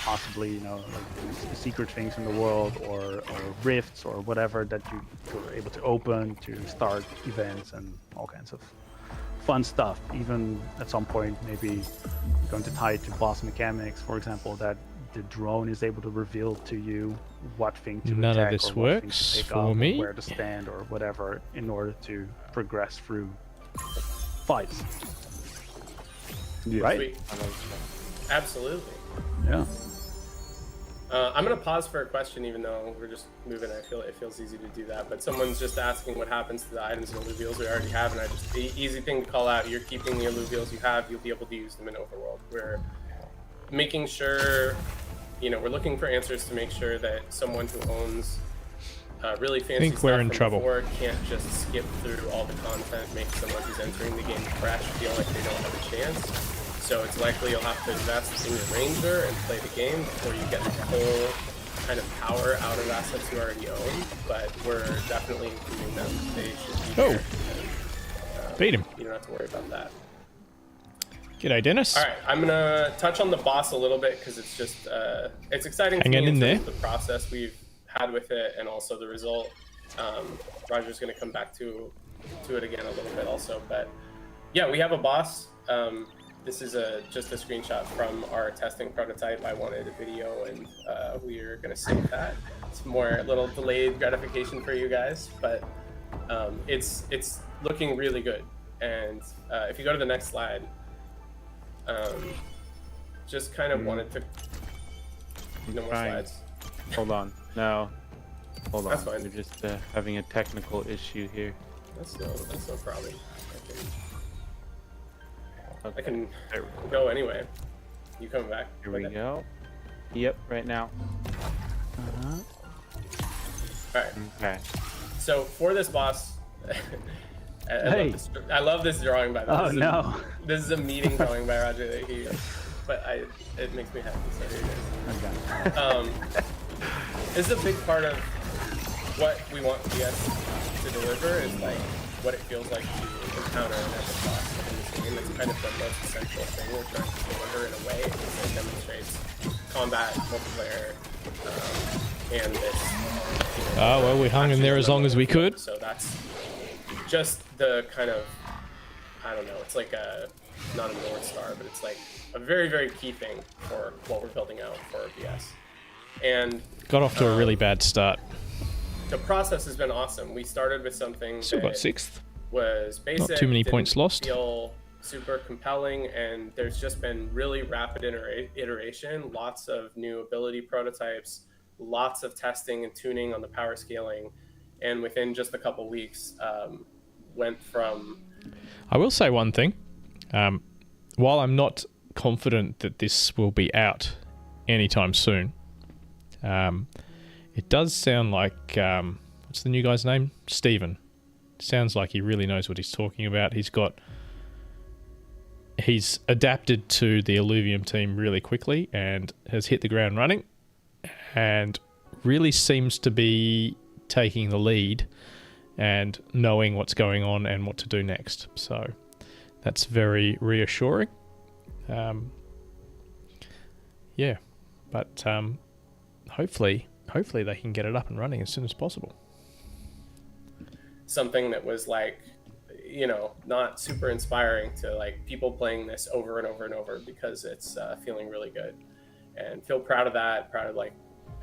possibly, like secret things in the world, or rifts or whatever that you're able to open to start events and all kinds of fun stuff. Even at some point, maybe going to tie it to boss mechanics, for example, that the drone is able to reveal to you what thing to None attack, of this or what thing works to pick for up, me. or where to stand or whatever in order to progress through fights. Right? Sweet. Absolutely. Yeah. I'm gonna pause for a question, even though we're just moving. I feel it feels easy to do that, but someone's just asking what happens to the items and alluvials we already have, and the easy thing to call out: you're keeping the alluvials you have. You'll be able to use them in Overworld. We're making sure, we're looking for answers to make sure that someone who owns really fancy Think we're stuff in from trouble. before can't just skip through all the content, make someone who's entering the game fresh feel like they don't have a chance. So it's likely you'll have to invest in your ranger and play the game before you get the whole kind of power out of assets you already own. But we're definitely including them. They should be there. And, Beat him. You don't have to worry about that. G'day, Dennis. All right, I'm gonna touch on the boss a little bit because it's just it's exciting to me Hanging in there. terms of the process we've had with it and also the result. Roger's gonna come back to it again a little bit also, but yeah, we have a boss. This is just a screenshot from our testing prototype. I wanted a video, and we're gonna save that. It's more a little delayed gratification for you guys, but it's looking really good. And if you go to the next slide, just kind of wanted to. No more slides. Hold on. No. Hold on. That's fine. We're just having a technical issue here. That's no problem. I can There we go anyway. You coming back? Here we go. Yep, right now. All right. Okay. So for this boss, I love this drawing by the way. Oh no. This is a meeting drawing by Roger that it makes me happy. So here it is. Okay. This is a big part of what we want PS to deliver, is like what it feels like to encounter an epic boss in this game. It's kind of the most essential thing we're trying to deliver in a way, because it demonstrates combat, multiplayer, and this. Oh, well, we hung in there as long as we could. So that's just the kind of, I don't know, it's like not a North Star, but it's like a very, very key thing for what we're building out for PS. And Got off to a really bad start. the process has been awesome. We started with something Still that got 6th. was basic, Not too many didn't points lost. feel super compelling, and there's just been really rapid iteration, lots of new ability prototypes, lots of testing and tuning on the power scaling, and within just a couple weeks, went from. I will say one thing. While I'm not confident that this will be out anytime soon, it does sound like what's the new guy's name? Steven. Sounds like he really knows what he's talking about. He's adapted to the Illuvium team really quickly and has hit the ground running, and really seems to be taking the lead and knowing what's going on and what to do next. So that's very reassuring. Yeah, but hopefully they can get it up and running as soon as possible. Something that was like, not super inspiring to like people playing this over and over and over, because it's feeling really good, and feel proud of that. Proud of like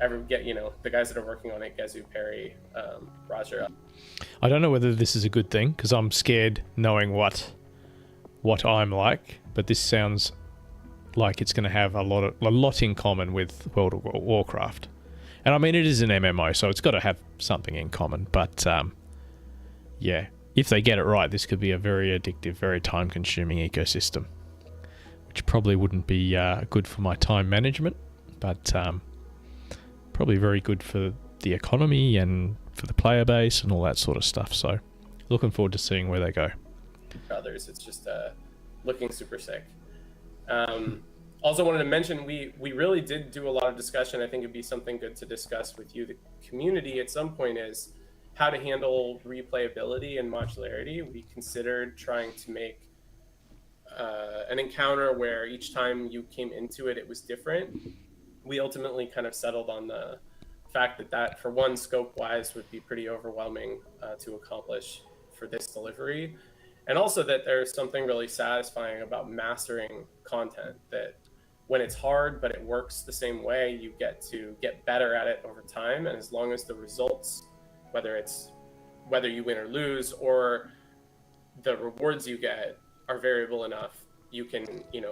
the guys that are working on it, Gezu, Perry, Roger. I don't know whether this is a good thing, because I'm scared knowing what I'm like, but this sounds like it's going to have a lot in common with World of Warcraft. And I mean, it is an MMO, so it's got to have something in common. But yeah, if they get it right, this could be a very addictive, very time-consuming ecosystem, which probably wouldn't be good for my time management, but probably very good for the economy and for the player base and all that sort of stuff. So looking forward to seeing where they go. Others, it's just looking super sick. Also wanted to mention, we really did do a lot of discussion. I think it'd be something good to discuss with you, the community, at some point, is how to handle replayability and modularity. We considered trying to make an encounter where each time you came into it, it was different. We ultimately kind of settled on the fact that for one, scope-wise would be pretty overwhelming to accomplish for this delivery. And also that there's something really satisfying about mastering content, that when it's hard but it works the same way, you get to get better at it over time. And as long as the results, whether you win or lose, or the rewards you get are variable enough, you can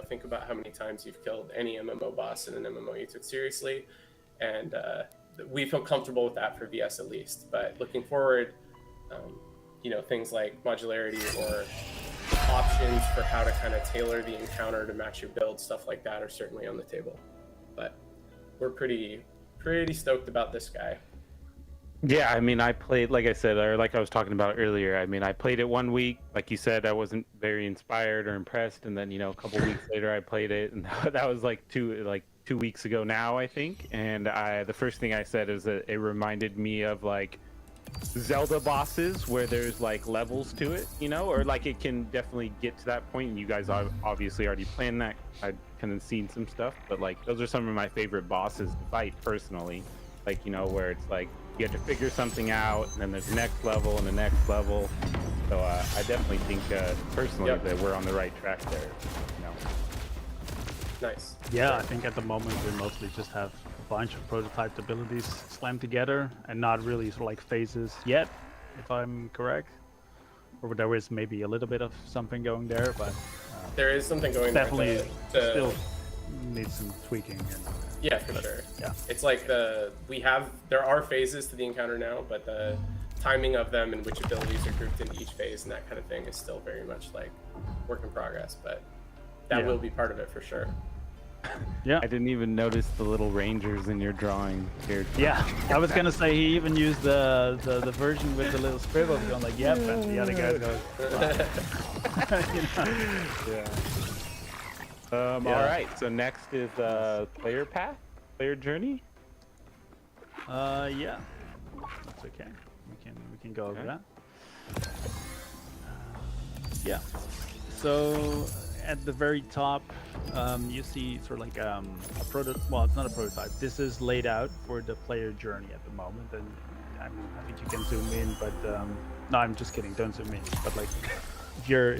think about how many times you've killed any MMO boss in an MMO you took seriously. And we feel comfortable with that for VS at least. But looking forward, things like modularity or options for how to kind of tailor the encounter to match your build, stuff like that, are certainly on the table. But we're pretty stoked about this guy. Yeah, I mean, I played, like I said, or like I was talking about earlier, I mean, I played it 1 week. Like you said, I wasn't very inspired or impressed. And then, a couple weeks later, I played it. And that was like 2 weeks ago now, I think. And the first thing I said is that it reminded me of like Zelda bosses, where there's like levels to it, or like it can definitely get to that point. And you guys obviously already planned that. I've kind of seen some stuff, but like those are some of my favorite bosses to fight personally. Like, where it's like you have to figure something out, and then there's the next level and the next level. So I definitely think personally that we're on the right track there. Nice. Yeah, I think at the moment we mostly just have a bunch of prototyped abilities slammed together and not really sort of like phases yet, if I'm correct. Or there is maybe a little bit of something going there, but there is something going definitely there. Still needs some tweaking. Yeah, for sure. Yeah. It's like there are phases to the encounter now, but the timing of them and which abilities are grouped into each phase and that kind of thing is still very much like work in progress, but that will be part of it for sure. Yeah. I didn't even notice the little rangers in your drawing here. Yeah, I was gonna say he even used the version with the little scribble going like, yep, and the other guy goes, wow. All right, so next is player path, player journey. Yeah, that's okay. We can go over that. Yeah. So at the very top, you see sort of like a prototype. Well, it's not a prototype. This is laid out for the player journey at the moment, and I think you can zoom in, but no, I'm just kidding. Don't zoom in. But like, if you're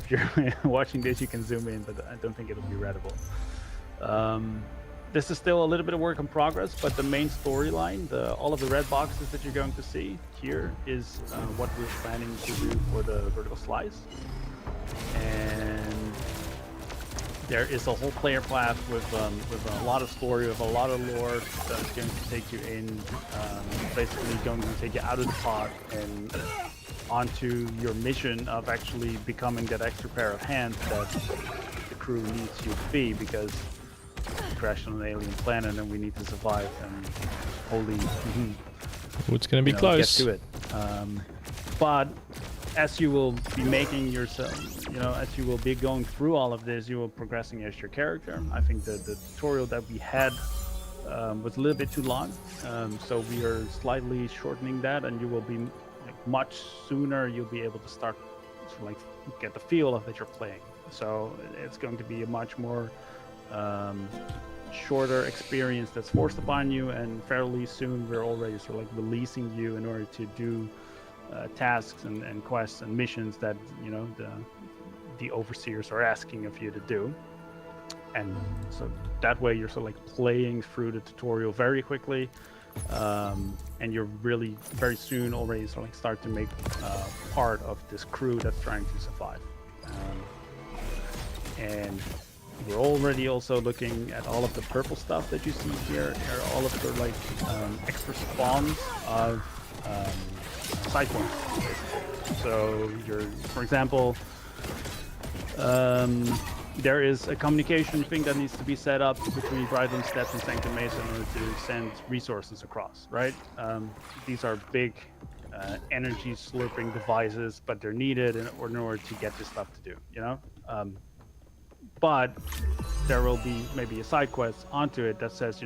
watching this, you can zoom in, but I don't think it'll be readable. This is still a little bit of work in progress, but the main storyline, all of the red boxes that you're going to see here, is what we're planning to do for the vertical slice. And there is a whole player path with a lot of story, with a lot of lore that's going to take you in, basically going to take you out of the pod and onto your mission of actually becoming that extra pair of hands that the crew needs you to be, because we crashed on an alien planet and we need to survive, and holy It's going to be close. get to it. But as you will be making yourself, as you will be going through all of this, you will progressing as your character. I think the tutorial that we had was a little bit too long, so we are slightly shortening that, and you will be much sooner. You'll be able to start to get the feel of that you're playing. So it's going to be a much more shorter experience that's forced upon you, and fairly soon we're already releasing you in order to do tasks and quests and missions that the overseers are asking of you to do. And so that way you're playing through the tutorial very quickly, and you're really very soon already start to make part of this crew that's trying to survive. And we're already also looking at all of the purple stuff that you see here, are all of the extra spawns of side quests. So for example, there is a communication thing that needs to be set up between Brightland Steps and Sanctum Mesa in order to send resources across, right? These are big energy slurping devices, but they're needed in order to get this stuff to do, but there will be maybe a side quest onto it that says,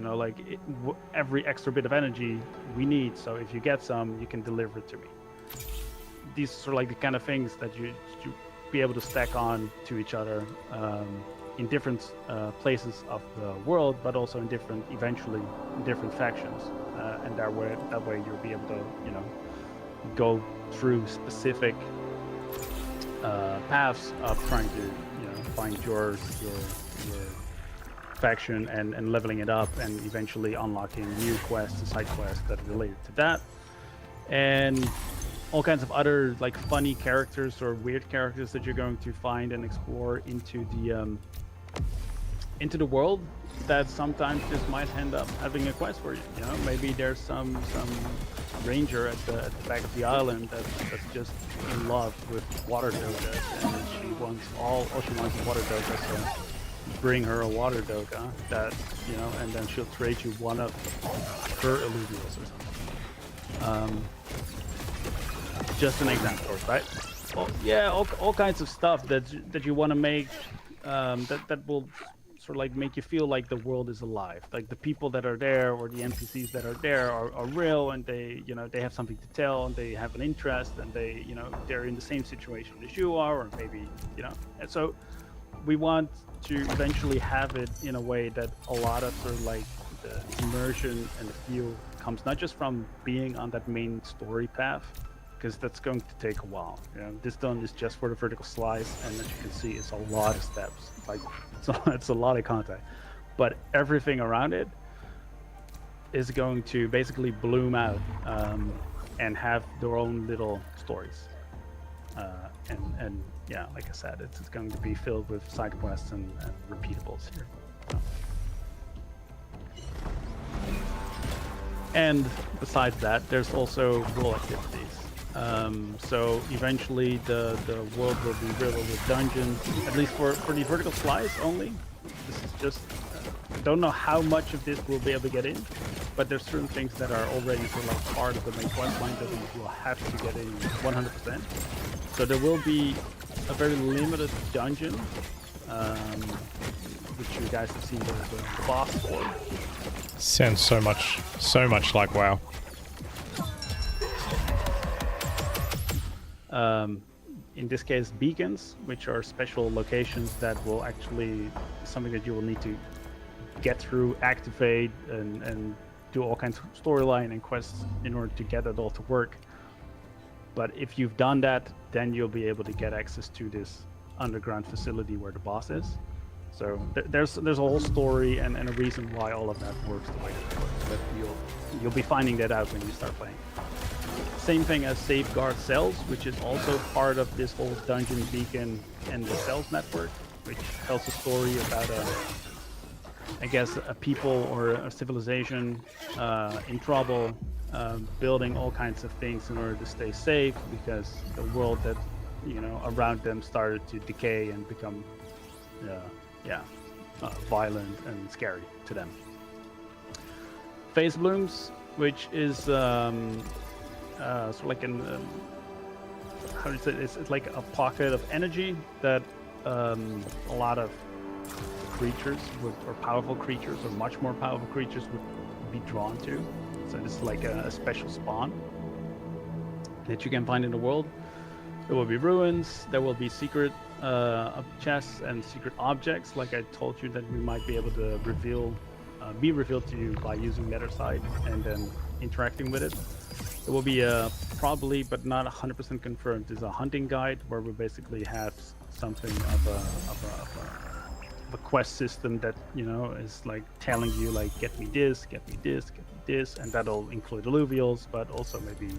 every extra bit of energy we need, so if you get some, you can deliver it to me. These are the kind of things that you be able to stack on to each other in different places of the world, but also in eventually different factions, and that way you'll be able to go through specific paths of trying to find your faction and leveling it up, and eventually unlocking new quests and side quests that are related to that, and all kinds of other funny characters or weird characters that you're going to find and explore into the world, that sometimes just might end up having a quest for you. Maybe there's some ranger at the back of the island that's just in love with water dogas, and she wants all she wants is water dogas, so bring her a water doga that and then she'll trade you one of her Illuviums or something. Just an example, right? All kinds of stuff that you want to make that will make you feel like the world is alive, like the people that are there or the NPCs that are there are real, and they have something to tell, and they have an interest, and they're in the same situation as you are, or maybe and so we want to eventually have it in a way that a lot of the immersion and the feel comes not just from being on that main story path, because that's going to take a while. This done is just for the vertical slice, and as you can see, it's a lot of steps. It's a lot of content, but everything around it is going to basically bloom out and have their own little stories. And yeah, like I said, it's going to be filled with side quests and repeatables here. And besides that, there's also role activities. So eventually the world will be riddled with dungeons, at least for the vertical slice only. This is just, I don't know how much of this we'll be able to get in, but there's certain things that are already part of the main quest line that we will have to get in 100%. So there will be a very limited dungeon, which you guys have seen the boss for. Sounds so much like WoW. In this case, beacons, which are special locations that will actually something that you will need to get through, activate, and do all kinds of storyline and quests in order to get it all to work. But if you've done that, then you'll be able to get access to this underground facility where the boss is. So there's a whole story and a reason why all of that works the way it works. But you'll be finding that out when you start playing. Same thing as safeguard cells, which is also part of this whole dungeon beacon and the cells network. which tells a story about I guess a people or a civilization in trouble, building all kinds of things in order to stay safe because the world that around them started to decay and become violent and scary to them. Phase blooms, which is sort of like an how do you say it? It's like a pocket of energy that a lot of creatures or powerful creatures or much more powerful creatures would be drawn to. So this is like a special spawn that you can find in the world. There will be ruins, there will be secret chests and secret objects, like I told you, that we might be able to be revealed to you by using Netherside and then interacting with it. There will be probably, but not 100% confirmed, is a hunting guide where we basically have something of a quest system that is like telling you like get me this, get me this, get me this, and that'll include alluvials, but also maybe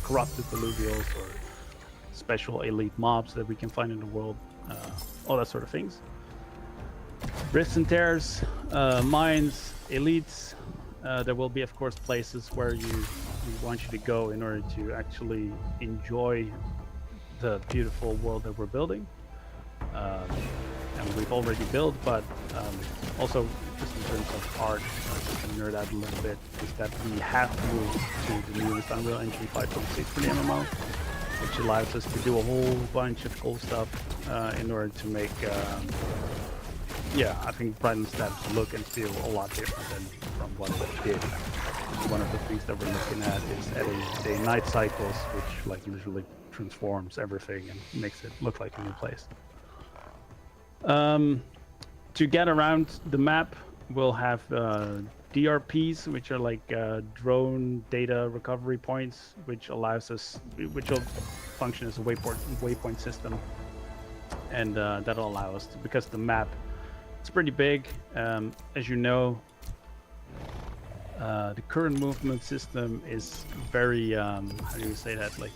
corrupted alluvials or special elite mobs that we can find in the world, all that sort of things. Rifts and tears, mines, elites. There will be, of course, places where we want you to go in order to actually enjoy the beautiful world that we're building. And we've already built, but also just in terms of art, just to nerd out a little bit, is that we have moved to the newest Unreal Engine 5.6 for the MMO, which allows us to do a whole bunch of cool stuff in order to make, I think Brighton's stats look and feel a lot different than from what it did. One of the things that we're looking at is adding the night cycles, which like literally transforms everything and makes it look like a new place. To get around the map, we'll have DRPs, which are like drone data recovery points, which will function as a waypoint system, and that'll allow us to, because the map, it's pretty big, as you know. The current movement system is very how do you say that, like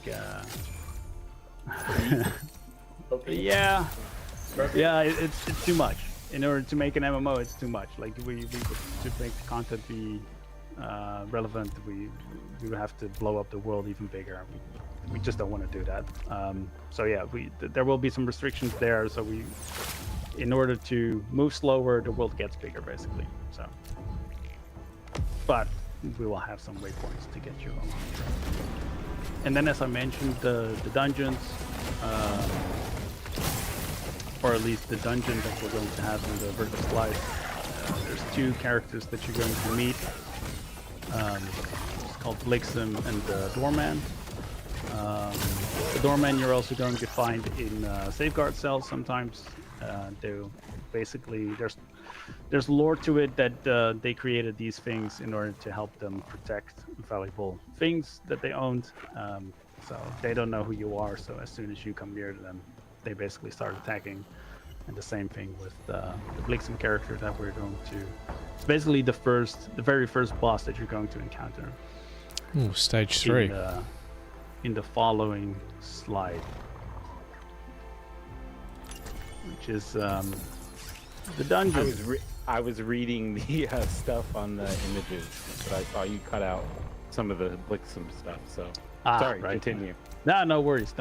yeah, it's too much. In order to make an MMO, it's too much. Like to make the content be relevant, we would have to blow up the world even bigger. We just don't want to do that. So yeah, there will be some restrictions there. So in order to move slower, the world gets bigger, basically. So, but we will have some waypoints to get you along. And then, as I mentioned, the dungeons. Or at least the dungeon that we're going to have in the vertical slide. There's two characters that you're going to meet. It's called Blixum and the Doorman. The Doorman you're also going to find in safeguard cells sometimes. There's lore to it that they created these things in order to help them protect valuable things that they owned. So they don't know who you are, so as soon as you come near to them, they basically start attacking. And the same thing with the Blixum character that we're going to. It's basically the very first boss that you're going to encounter. Ooh, stage 3. In the following slide, which is the dungeon. I was reading the stuff on the images, but I saw you cut out some of the Blixum stuff. So sorry, right. Continue. No worries.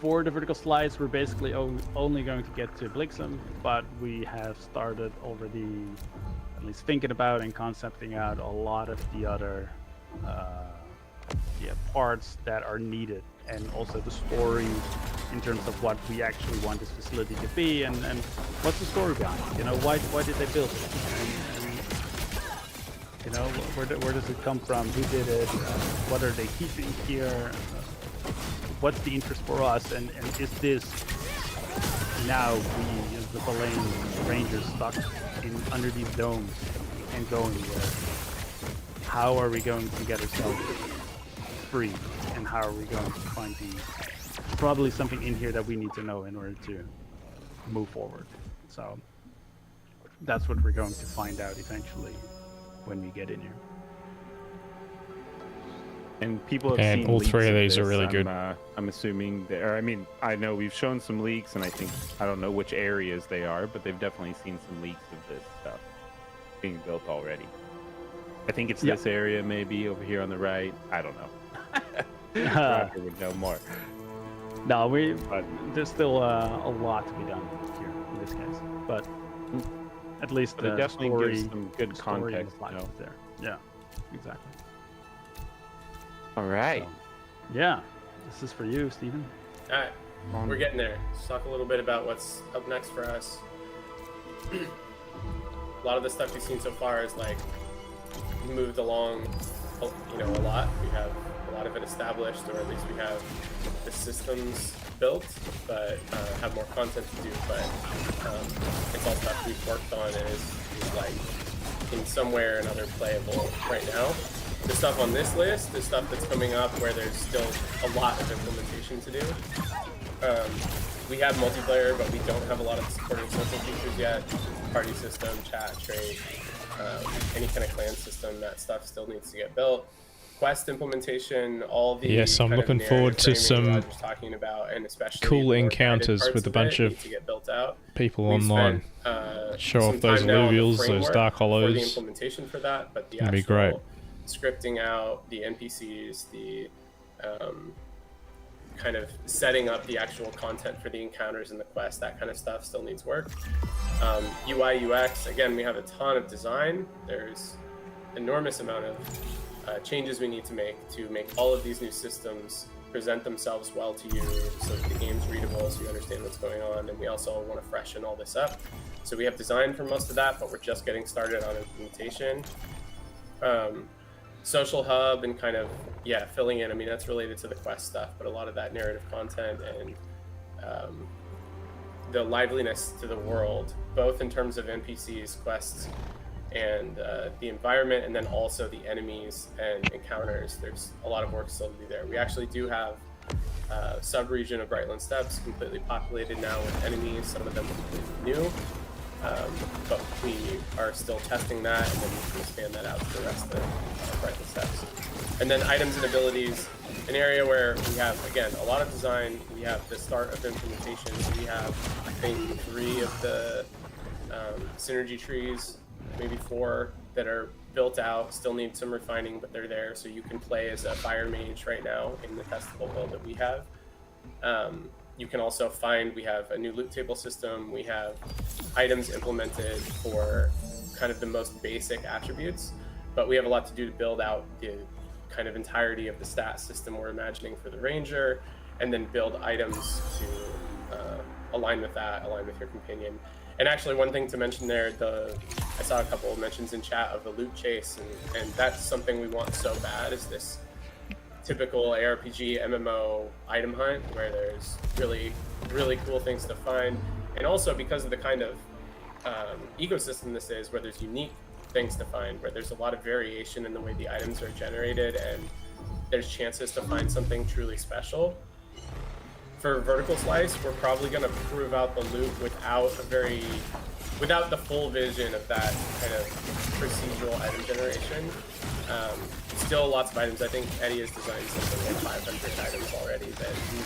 For the vertical slides, we're basically only going to get to Blixum, but we have started already at least thinking about and concepting out a lot of the other parts that are needed, and also the story in terms of what we actually want this facility to be, and what's the story behind it. Why did they build it? Where does it come from? Who did it? What are they keeping here? What's the interest for us, and is this now we as the Balayan Rangers stuck under these domes and going anywhere? How are we going to get ourselves free, and how are we going to find probably something in here that we need to know in order to move forward? So that's what we're going to find out eventually when we get in here. And people have And seen all leaks three of these are this. really good. I'm assuming there. I mean, I know we've shown some leaks, and I don't know which areas they are, but they've definitely seen some leaks of this stuff being built already. I think it's this area, maybe over here on the right. I don't know. Roger would know more. No, there's still a lot to be done here in this case, but at least But it definitely story, gives some good story context. and the fight is there. Yeah, exactly. All right. So, yeah, this is for you, Steven. All right, we're getting there. Let's talk a little bit about what's up next for us. A lot of the stuff we've seen so far is like moved along, you know, a lot. We have a lot of it established, or at least we have the systems built, but have more content to do. But it's all stuff we've worked on and is like in some way or another playable right now. The stuff on this list is stuff that's coming up where there's still a lot of implementation to do. We have multiplayer, but we don't have a lot of supporting social features yet. Party system, chat, trade, any kind of clan system, that stuff still needs to get built. Quest implementation, all the Yes, I'm kind of looking forward to narrative some framing Roger's talking about, and especially cool the more guided encounters parts with a of bunch it of need to get built out. people We've online. spent, Show some off those time now on the Illuvials, those framework Dark for the Hollows. implementation for that, but the That'd be actual great. scripting out the NPCs, the kind of setting up the actual content for the encounters and the quest, that kind of stuff still needs work. UI, UX, again, we have a ton of design. There's enormous amount of changes we need to make all of these new systems present themselves well to you so that the game's readable, so you understand what's going on. And we also want to freshen all this up. So we have design for most of that, but we're just getting started on implementation. Social hub and kind of, filling in. I mean, that's related to the quest stuff, but a lot of that narrative content and the liveliness to the world, both in terms of NPCs, quests, and the environment, and then also the enemies and encounters. There's a lot of work still to do there. We actually do have a sub-region of Brightland Steppes completely populated now with enemies, some of them completely new. But we are still testing that, and then we can expand that out to the rest of Brightland Steppes. And then items and abilities, an area where we have, again, a lot of design. We have the start of implementation. We have, I think, 3 of the synergy trees, maybe 4, that are built out, still need some refining, but they're there. So you can play as a fire mage right now in the testable build that we have. You can also find, we have a new loot table system. We have items implemented for kind of the most basic attributes, but we have a lot to do to build out the kind of entirety of the stat system we're imagining for the ranger, and then build items to align with that, align with your companion. And actually, one thing to mention there, I saw a couple of mentions in chat of the loot chase, and that's something we want so bad, is this typical ARPG MMO item hunt where there's really, really cool things to find. And also because of the kind of ecosystem this is, where there's unique things to find, where there's a lot of variation in the way the items are generated, and there's chances to find something truly special. For Vertical Slice, we're probably going to prove out the loot without the full vision of that kind of procedural item generation. Still lots of items. I think Eddie has designed something like 500 items already that we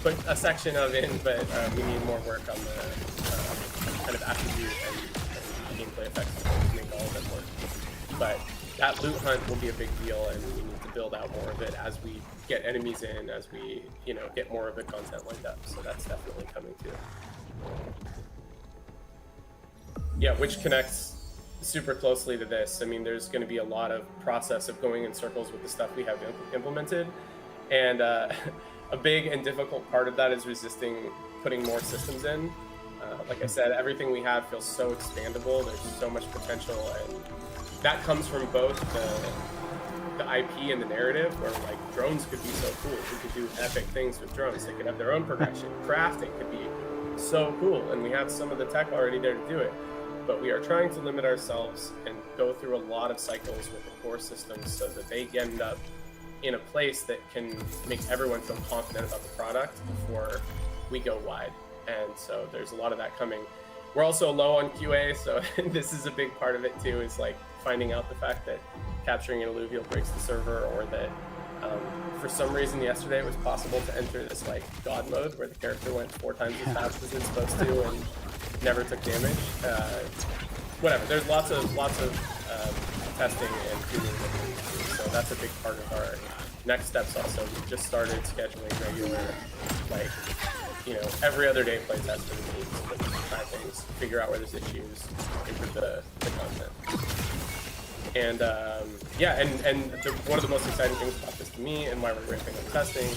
put a section of in, but we need more work on the kind of attribute and gameplay effects to make all of them work. But that loot hunt will be a big deal, and we need to build out more of it as we get enemies in, as we get more of the content lined up. So that's definitely coming too. Yeah, which connects super closely to this. I mean, there's going to be a lot of process of going in circles with the stuff we have implemented, and a big and difficult part of that is resisting putting more systems in. Like I said, everything we have feels so expandable. There's so much potential, and that comes from both the IP and the narrative, where like drones could be so cool. We could do epic things with drones. They could have their own progression. Crafting could be so cool, and we have some of the tech already there to do it. But we are trying to limit ourselves and go through a lot of cycles with the core systems so that they end up in a place that can make everyone feel confident about the product before we go wide. And so there's a lot of that coming. We're also low on QA, so this is a big part of it too, is like finding out the fact that capturing an alluvial breaks the server, or that For some reason yesterday it was possible to enter this like god mode where the character went 4 times as fast as it's supposed to and never took damage. Whatever. There's lots of testing and tuning that we need to do. So that's a big part of our next steps. Also, we just started scheduling regular, like, every other day play testing meetings to try things, figure out where there's issues, improve the content. And one of the most exciting things about this to me and why we're ramping up testing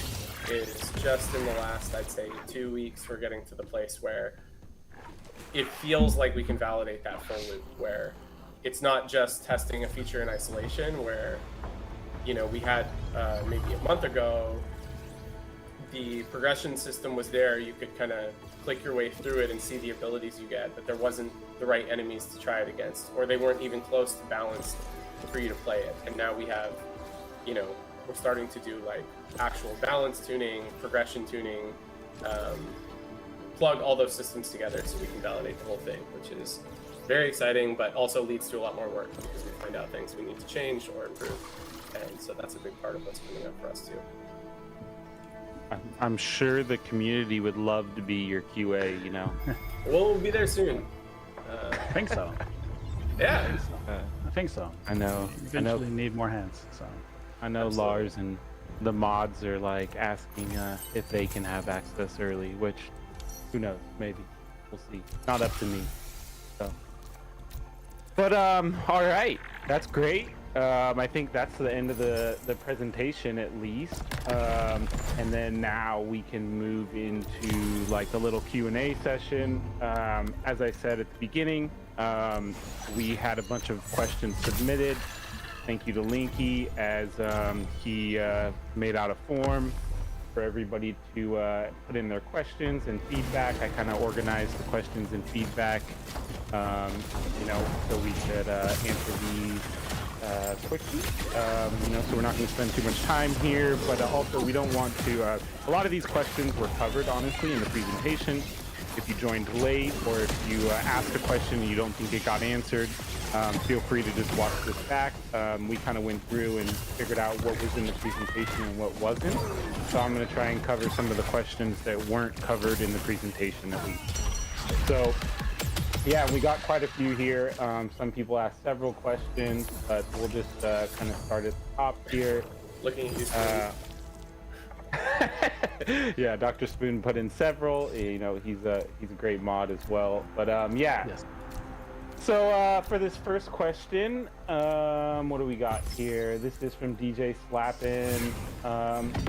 is just in the last, I'd say, 2 weeks, we're getting to the place where it feels like we can validate that full loop, where it's not just testing a feature in isolation, where, we had maybe a month ago, the progression system was there. You could kind of click your way through it and see the abilities you get, but there wasn't the right enemies to try it against, or they weren't even close to balanced for you to play it. And now we have, we're starting to do like actual balance tuning, progression tuning, plug all those systems together so we can validate the whole thing, which is very exciting, but also leads to a lot more work because we find out things we need to change or improve. And so that's a big part of what's coming up for us too. I'm sure the community would love to be your QA, We'll be there soon. I think so. Yeah. I think so. I know. You eventually need more hands. So I know Absolutely. Lars and the mods are like asking if they can have access early, which who knows, maybe. We'll see. Not up to me. So. But all right. That's great. I think that's the end of the presentation at least. And then now we can move into like the little Q&A session. As I said at the beginning, we had a bunch of questions submitted. Thank you to Linky as he made out a form for everybody to put in their questions and feedback. I kind of organized the questions and feedback, so we could answer these quickly, so we're not going to spend too much time here, but also we don't want to, a lot of these questions were covered honestly in the presentation. If you joined late or if you asked a question and you don't think it got answered, feel free to just watch this back. We kind of went through and figured out what was in the presentation and what wasn't. So I'm going to try and cover some of the questions that weren't covered in the presentation at least. So yeah, we got quite a few here. Some people asked several questions, but we'll just kind of start at the top here. Looking at you. Yeah, Dr. Spoon put in several. He's a great mod as well. But yeah. Yes. So for this first question, what do we got here? This is from DJ Slappin.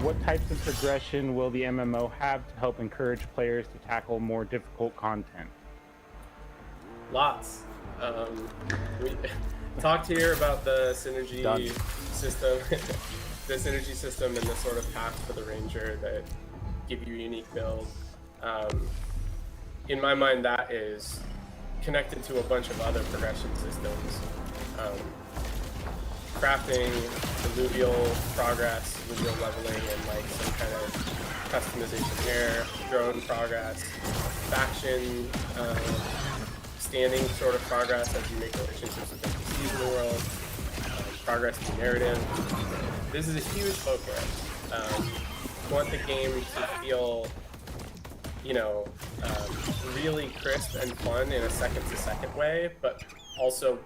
What types of progression will the MMO have to help encourage players to tackle more difficult content? Lots. We talked here about the synergy system, the synergy system, and the sort of path for the ranger that give you a unique build. In my mind, that is connected to a bunch of other progression systems. Crafting, alluvial progress, alluvial leveling, and like some kind of customization there, drone progress, faction, standing sort of progress as you make relationships with NPCs in the world, progress through narrative. This is a huge focus. We want the game to feel, really crisp and fun in a second-to-second way, but also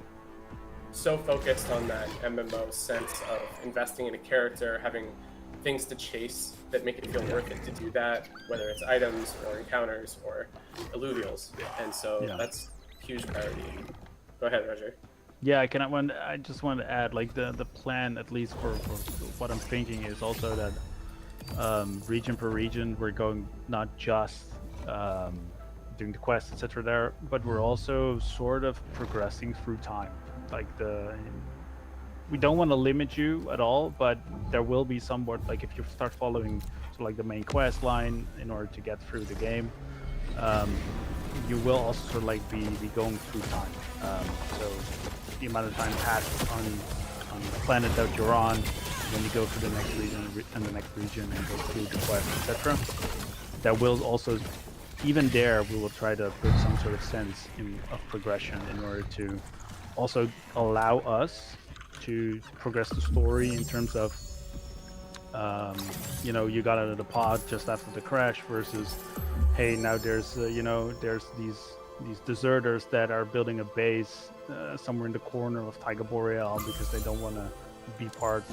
so focused on that MMO sense of investing in a character, having things to chase that make it feel worth it to do that, whether it's items or encounters or alluvials. And so that's huge priority. Go ahead, Roger. Yeah, I just want to add, like, the plan, at least for what I'm thinking, is also that region per region, we're going not just doing the quests, etc. there, but we're also sort of progressing through time. Like, we don't want to limit you at all, but there will be somewhat, like, if you start following like the main quest line in order to get through the game, you will also sort of like be going through time. So the amount of time passed on the planet that you're on when you go through the next region and the next region and go through the quest, etc. That will also, even there, we will try to put some sort of sense of progression in order to also allow us to progress the story in terms of You know, you got out of the pod just after the crash versus, hey, now there's you know, there's these deserters that are building a base somewhere in the corner of Tiger Boreal because they don't want to be part,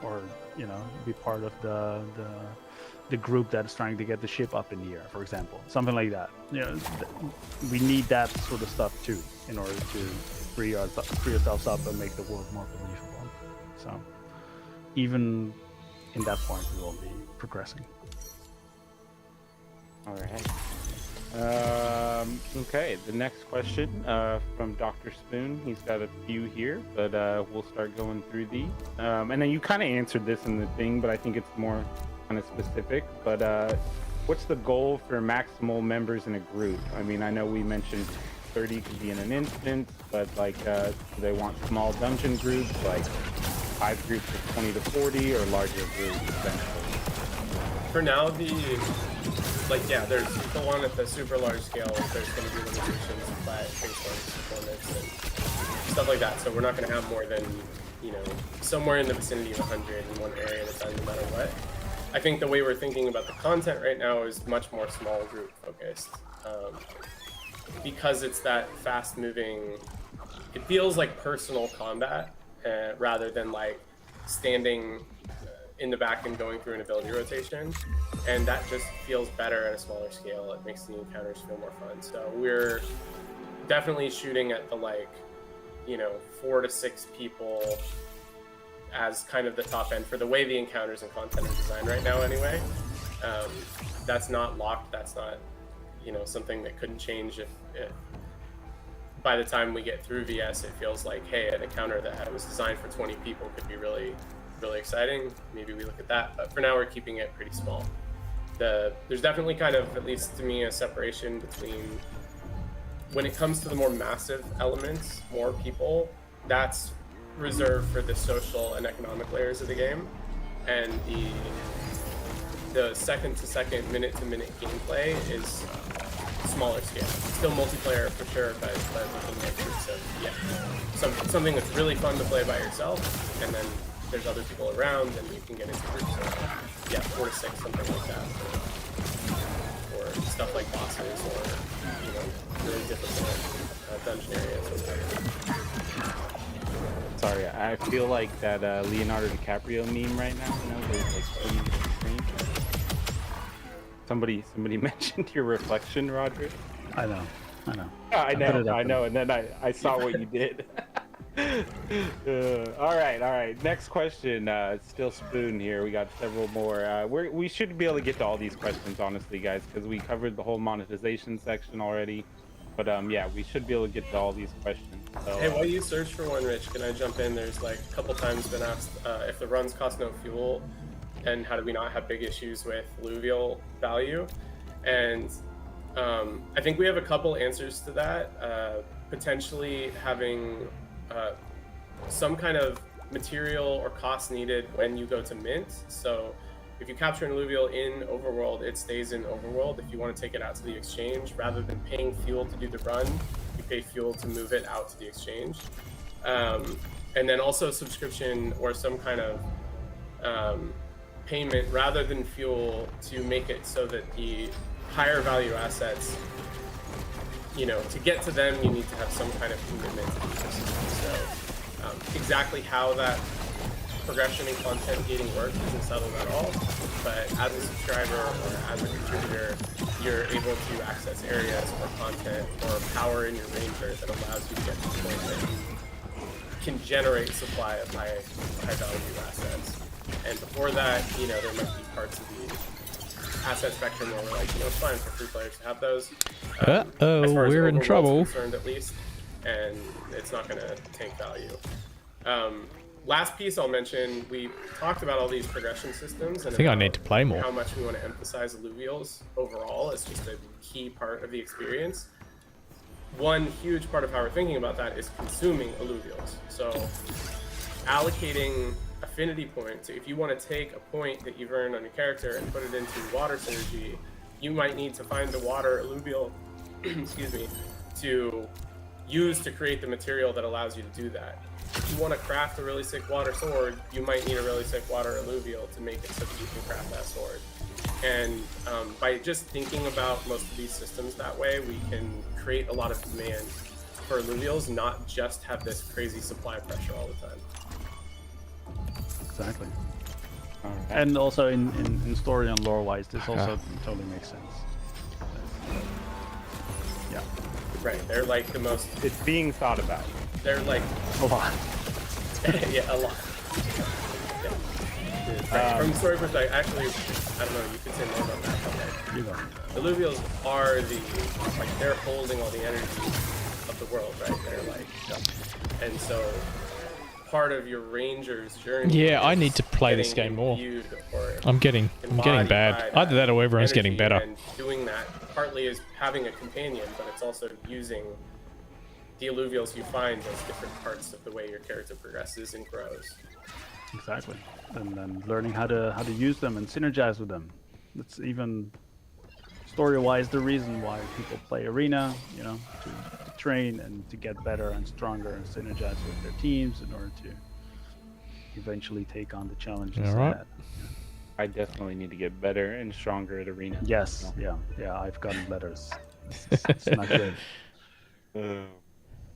or you know, be part of the group that is trying to get the ship up in the air, for example, something like that. You know, we need that sort of stuff too in order to free ourselves up and make the world more believable. So even in that point, we will be progressing. All right. Okay, the next question from Dr. Spoon. He's got a few here, but we'll start going through these. And then you kind of answered this in the thing, but I think it's more kind of specific. But what's the goal for maximal members in a group? I mean, I know we mentioned 30 could be in an instance, but like, do they want small dungeon groups, like 5 groups of 20 to 40, or larger groups eventually? For now, there's the one at the super large scale. There's going to be limitations based on performance and stuff like that. So we're not going to have more than, you know, somewhere in the vicinity of 100 in one area at a time, no matter what. I think the way we're thinking about the content right now is much more small group focused, because it's that fast moving. It feels like personal combat rather than like standing in the back and going through an ability rotation, and that just feels better at a smaller scale. It makes the encounters feel more fun. So we're definitely shooting at the, like, you know, 4 to 6 people as kind of the top end for the way the encounters and content are designed right now anyway. That's not locked. That's not, you know, something that couldn't change if by the time we get through VS, it feels like, hey, an encounter that was designed for 20 people could be really exciting. Maybe we look at that, but for now we're keeping it pretty small. There's definitely kind of, at least to me, a separation between when it comes to the more massive elements, more people, that's reserved for the social and economic layers of the game, and the second to second, minute to minute gameplay is smaller scale. Still multiplayer for sure, but looking at groups of something that's really fun to play by yourself, and then there's other people around, and you can get into groups of 4 to 6, something like that, or stuff like bosses, or, you know, really difficult dungeon areas or whatever. Sorry, I feel like that Leonardo DiCaprio meme right now. You know, there's like screen. Somebody mentioned your reflection, Roger. I know. I know, and then I saw what you did. All right. Next question. Still Spoon here. We got several more. We should be able to get to all these questions, honestly, guys, because we covered the whole monetization section already. But yeah, we should be able to get to all these questions. So, hey, while you search for one, Rich, can I jump in? There's like a couple times been asked if the runs cost no fuel, and how do we not have big issues with alluvial value? And I think we have a couple answers to that. Potentially having some kind of material or cost needed when you go to mint. So if you capture an alluvial in overworld, it stays in overworld. If you want to take it out to the exchange, rather than paying fuel to do the run, you pay fuel to move it out to the exchange. And then also subscription or some kind of payment rather than fuel to make it so that the higher value assets, you know, to get to them, you need to have some kind of commitment to the ecosystem. So exactly how that progression and content gating works isn't settled at all, but as a subscriber or as a contributor, you're able to access areas or content or power in your ranger that allows you to get to the point that you can generate supply of high value assets. And before that, you know, there might be parts of the asset spectrum where we're like, you know, it's fine for free players to have those. As far as we're in overworld's trouble. concerned, at least, and it's not going to tank value. Last piece I'll mention, we talked about all these progression systems, and I think I need to play more. how much we want to emphasize alluvials overall as just a key part of the experience. One huge part of how we're thinking about that is consuming alluvials. So allocating affinity points. If you want to take a point that you've earned on your character and put it into water synergy, you might need to find the water alluvial excuse me, to use to create the material that allows you to do that. if you want to craft a really sick water sword, you might need a really sick water alluvial to make it so that you can craft that sword. And by just thinking about most of these systems that way, we can create a lot of demand for alluvials, not just have this crazy supply pressure all the time. Exactly. All right. And also in story and lore wise, this also totally makes sense. Yeah, Right, they're like the most, It's being thought about. they're like, a lot. yeah, a lot. Yeah. Right, from story perspective, actually, I don't know, you could say more about that, but like, You know. alluvials are like, they're holding all the energy of the world, right? They're like, and so part of your ranger's journey. Yeah, I is need to play this getting game more. imbued or I'm getting embodied bad. by Either that or everyone's getting energy, better. And doing that partly is having a companion, but it's also using the alluvials you find as different parts of the way your character progresses and grows. Exactly. And then learning how to use them and synergize with them. That's even story-wise the reason why people play Arena, you know, to train and to get better and stronger and synergize with their teams in order to eventually take on the challenges All right. ahead. I definitely need to get better and stronger at Arena. Yes, yeah, I've gotten letters. It's not good.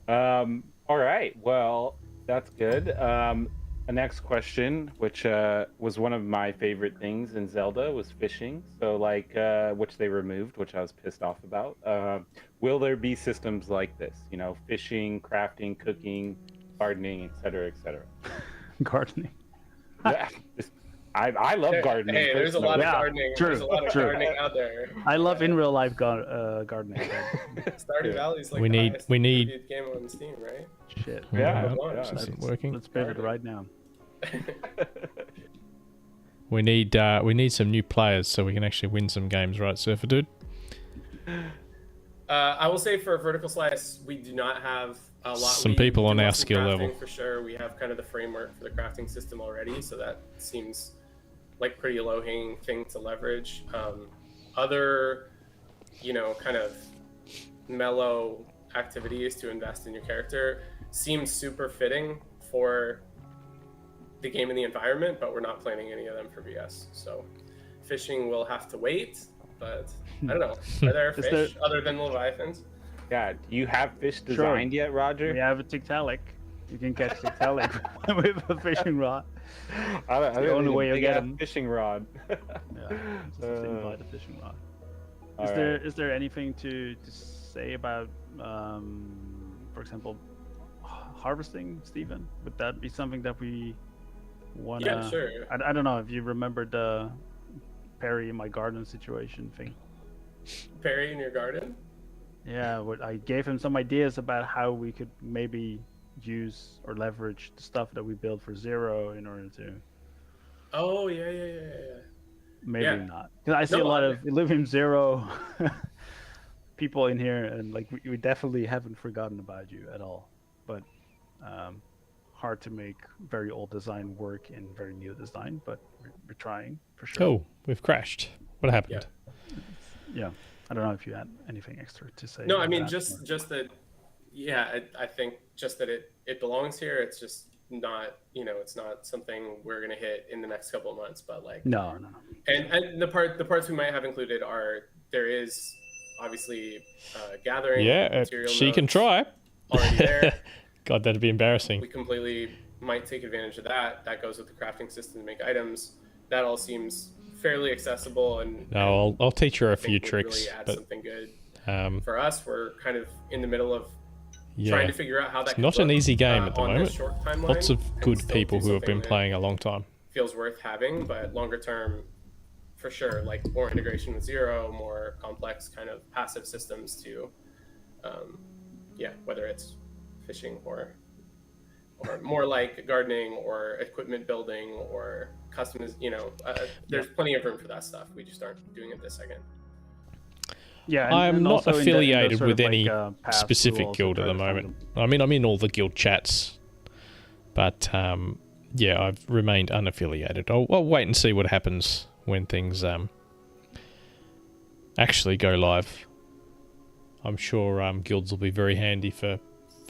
All right. Well, that's good. The next question, which was one of my favorite things in Zelda, was fishing. So, like, which they removed, which I was pissed off about. Will there be systems like this? You know, fishing, crafting, cooking, gardening, etc., etc. Gardening. Yeah, I love gardening. Hey, there's a lot of Yeah, gardening. true, There's a lot of true. gardening out there. I love in real life gardening. Stardew Valley is like We the need- highest we need- reviewed game on Steam, right? Shit. Yeah, Nope, yeah. this isn't working. Let's build it right now. We need some new players so we can actually win some games, right, Surfer Dude? I will say for Vertical Slice, we do not have a lot. Some we people do on want our some skill crafting level. for sure. We have kind of the framework for the crafting system already, so that seems like pretty low-hanging thing to leverage. Other, kind of mellow activities to invest in your character seems super fitting for the game and the environment, but we're not planning any of them for VS. So fishing will have to wait, but I don't know. Are there Is fish other than Leviathans? Yeah, do you have fish designed yet, Roger? We have a Tiktaalik. You can catch Tiktaalik with a fishing rod. I don't the only need a way you'll big get ass 'em. fishing rod. Yeah, just invite a fishing rod. All Is there anything to say about, for example, harvesting, Stephen? Would that be something that we want to... Yeah, sure. I don't know if you remember the Perry in my garden situation thing. Perry in your garden? Yeah, I gave him some ideas about how we could maybe use or leverage the stuff that we built for Zero in order to... Oh, yeah. Maybe Yeah. not. 'Cause I see a lot of Illuvium Zero people in here, and like we definitely haven't forgotten about you at all. But hard to make very old design work in very new design, but we're trying for sure. Oh, we've crashed. What happened? Yeah. I don't know if you had anything extra to say. No, about I mean, that, just that, yeah, I think just that it belongs here. It's just not, it's not something we're going to hit in the next couple of months, but like... No. And the parts we might have included there is obviously gathering material she can nodes try. already there. God, that'd be embarrassing. We completely might take advantage of that. That goes with the crafting system to make items. That all seems fairly accessible, and No, I'll teach her a I think few would tricks. Really add But something good. for us, we're kind of in the middle of yeah, trying to figure out how that. it's not an easy game at the on moment. this short timeline, Lots of and good still people do who have been something that playing a long time. feels worth having, but longer term, for sure, like more integration with Zero, more complex kind of passive systems to, whether it's fishing or more like gardening or equipment building or there's plenty of room for that stuff. We just aren't doing it this second. Yeah, I'm not also in the affiliated sort with of any like, paths, specific we'll also guild at try the to find moment. them. I mean, I'm in all the guild chats, but I've remained unaffiliated. I'll wait and see what happens when things actually go live. I'm sure guilds will be very handy for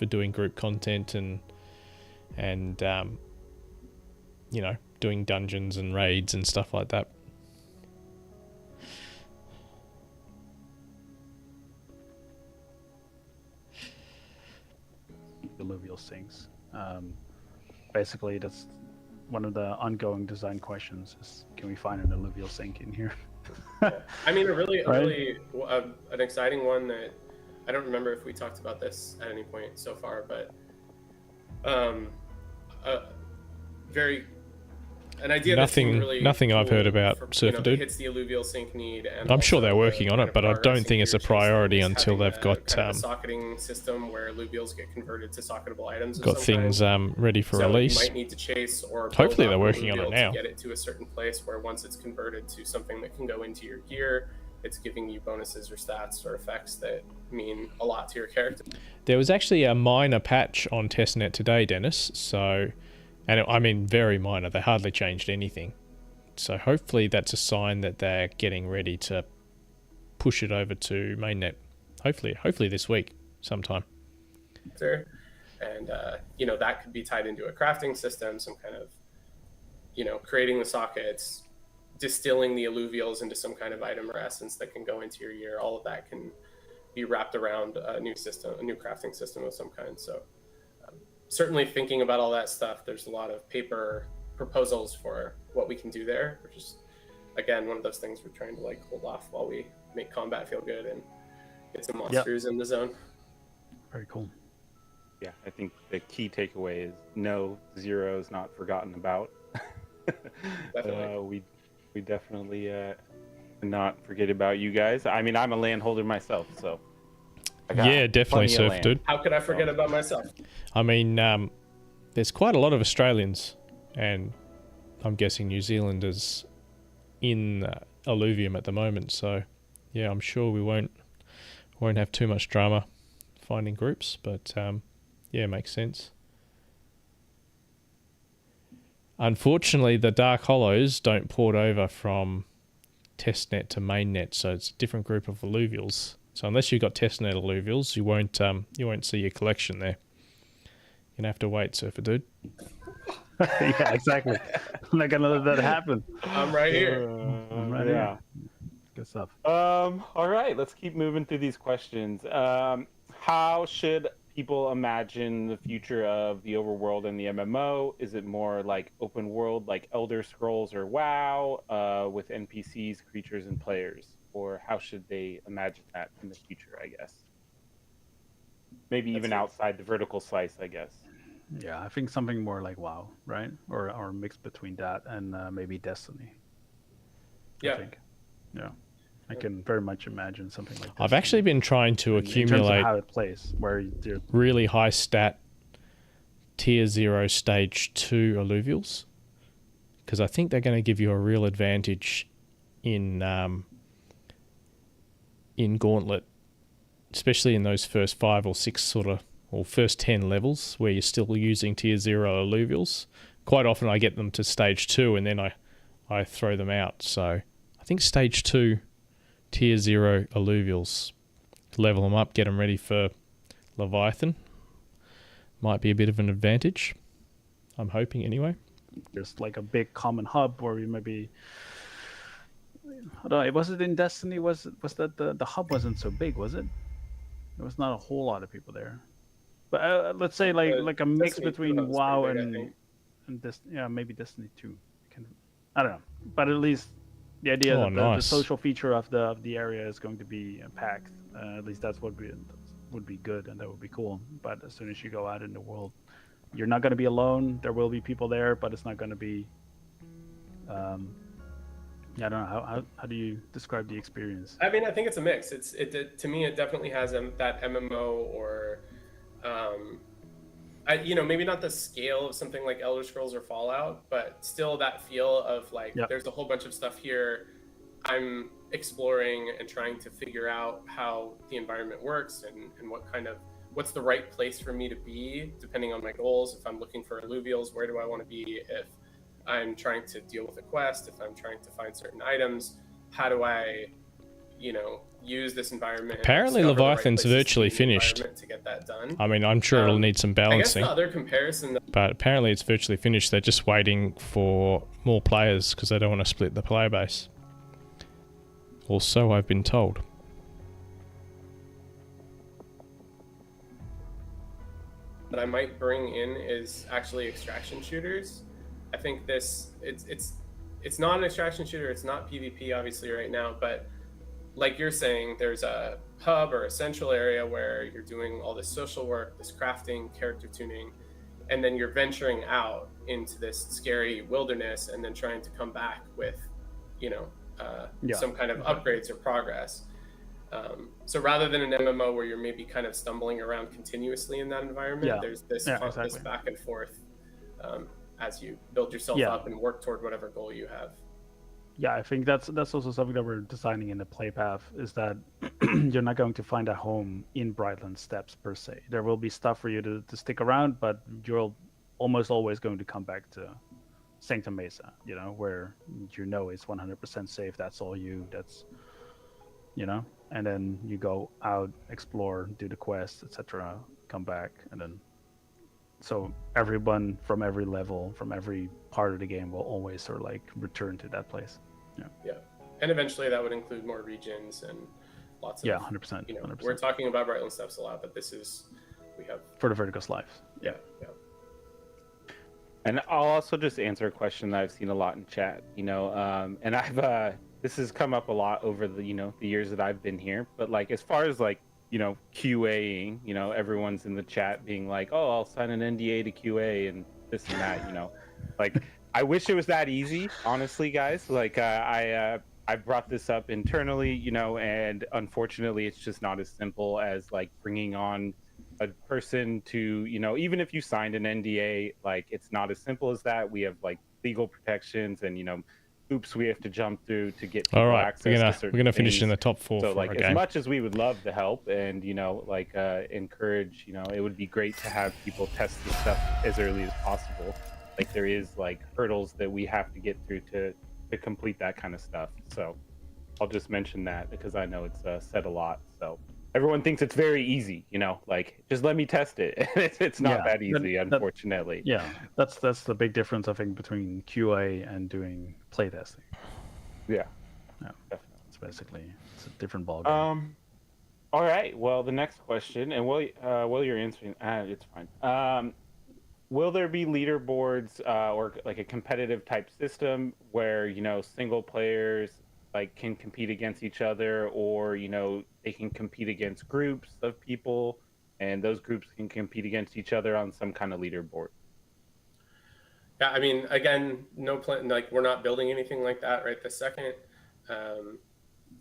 doing group content and and doing dungeons and raids and stuff like that. Alluvial sinks. Basically, that's one of the ongoing design questions: is can we find an alluvial sink in here? I mean, Right? an exciting one that I don't remember if we talked about this at any point so far, but very an idea that seemed really Nothing I've cool heard about for, Surfer that Dude. hits the alluvial sink need, and I'm sure also they're working on kind it, of but I don't progress in think it's a future priority systems, until having they've got kind of a socketing system where alluvials get converted to socketable items. got of some things kind. ready for So release. you might need to chase or build Hopefully they're up working on it alluvial now. to get it to a certain place where once it's converted to something that can go into your gear, it's giving you bonuses or stats or effects that mean a lot to your character. There was actually a minor patch on testnet today, Dennis. So, I mean very minor. They hardly changed anything. So hopefully that's a sign that they're getting ready to push it over to mainnet. Hopefully this week sometime. And that could be tied into a crafting system, some kind of creating the sockets, distilling the alluvials into some kind of item or essence that can go into your gear. All of that can be wrapped around a new crafting system of some kind. So certainly thinking about all that stuff, there's a lot of paper proposals for what we can do there, which is again one of those things we're trying to hold off while we make combat feel good and get some monsters in the zone. Very cool. Yeah, I think the key takeaway is no, Zero is not forgotten about. Definitely. We definitely not forget about you guys. I mean, I'm a landholder myself, so Yeah, definitely, plenty of Surf land. Dude. How could I forget about myself? I mean, there's quite a lot of Australians, and I'm guessing New Zealanders in Illuvium at the moment. So, yeah, I'm sure we won't have too much drama finding groups, but yeah, makes sense. Unfortunately, the Dark Hollows don't port over from testnet to mainnet, so it's a different group of alluvials. So unless you've got testnet alluvials, you won't see your collection there. You're gonna have to wait, Surfer Dude. Yeah, exactly. I'm not gonna let that happen. I'm right here. I'm right Yeah. here. Good stuff. All right, let's keep moving through these questions. How should people imagine the future of the overworld and the MMO? Is it more like open world, like Elder Scrolls or WoW, with NPCs, creatures, and players? Or how should they imagine that in the future, I guess? Maybe even outside the vertical slice, I guess. Yeah, I think something more like WoW, right? Or a mix between that and maybe Destiny. Yeah. I think. Yeah. I can very much imagine something like that. I've actually been trying to in terms of accumulate how it plays, where you're really high stat tier 0 stage 2 alluvials, because I think they're going to give you a real advantage in Gauntlet, especially in those first 5 or 6 or first 10 levels where you're still using tier 0 alluvials. Quite often I get them to stage 2 and then I throw them out. So I think stage 2 tier 0 alluvials, level them up, get them ready for Leviathan, might be a bit of an advantage. I'm hoping anyway. there's like a big common hub where we maybe. I don't know, was it in Destiny? Was that the hub wasn't so big, was it? There was not a whole lot of people there. But let's say like a mix Destiny 2 between hub's WoW pretty big, I think. and this, yeah, maybe Destiny 2. I don't know, but at least the idea that the nice. social feature of the area is going to be packed. At least that's what would be good, and that would be cool. But as soon as you go out in the world, you're not going to be alone. There will be people there, but it's not going to be. I don't know how do you describe the experience? I mean, I think it's a mix. To me, it definitely has that MMO or, maybe not the scale of something like Elder Scrolls or Fallout, but still that feel of like Yep. There's a whole bunch of stuff here. I'm exploring and trying to figure out how the environment works and what's the right place for me to be depending on my goals. If I'm looking for alluvials, where do I want to be? If I'm trying to deal with a quest, if I'm trying to find certain items, how do I use this environment. Apparently discover the right Leviathan's places virtually in the finished. environment to get that done. I mean, I'm sure it'll need some I guess balancing, the other comparison, but apparently it's virtually finished. They're just waiting for more players because they don't want to split the player base. Or so I've been told. that I might bring in is actually extraction shooters. I think it's not an extraction shooter. It's not PvP obviously right now, but like you're saying, there's a hub or a central area where you're doing all this social work, this crafting, character tuning, and then you're venturing out into this scary wilderness and then trying to come back with, some kind of upgrades or progress. So rather than an MMO where you're maybe kind of stumbling around continuously in that environment, there's this this back and forth as you build yourself up and work toward whatever goal you have. Yeah, I think that's also something that we're designing in the play path, is that you're not going to find a home in Brightland Steppes per se. There will be stuff for you to stick around, but you're almost always going to come back to Sanctum Mesa, where it's 100% safe. That's all and then you go out, explore, do the quest, etc., come back, and then so everyone from every level, from every part of the game will always sort of like return to that place. Yeah, and eventually that would include more regions and lots of 100%. 100%. We're talking about Brightland Steppes a lot, but we have for the Vertigo Slice. Yeah. And I'll also just answer a question that I've seen a lot in chat, and I've this has come up a lot over the the years that I've been here, but like as far as like QAing, everyone's in the chat being like, oh, I'll sign an NDA to QA and this and that, like I wish it was that easy, honestly, guys. Like I brought this up internally, and unfortunately it's just not as simple as like bringing on a person to, even if you signed an NDA, like it's not as simple as that. We have like legal protections and hoops we have to jump through to get people access to certain we're gonna finish things. in the top 4 so for like our as game. much as we would love to help and encourage, it would be great to have people test this stuff as early as possible. Like there is like hurdles that we have to get through to complete that kind of stuff. So I'll just mention that because I know it's said a lot. So everyone thinks it's very easy, like just let me test it. It's not that easy, unfortunately. That's the big difference I think between QA and doing playtesting. Yeah, It's basically it's a different ballgame. All right. Well, the next question, and while you're answering, it's fine. Will there be leaderboards or like a competitive type system where single players like can compete against each other, or they can compete against groups of people, and those groups can compete against each other on some kind of leaderboard? Yeah, I mean, again, no plan. Like we're not building anything like that right this second.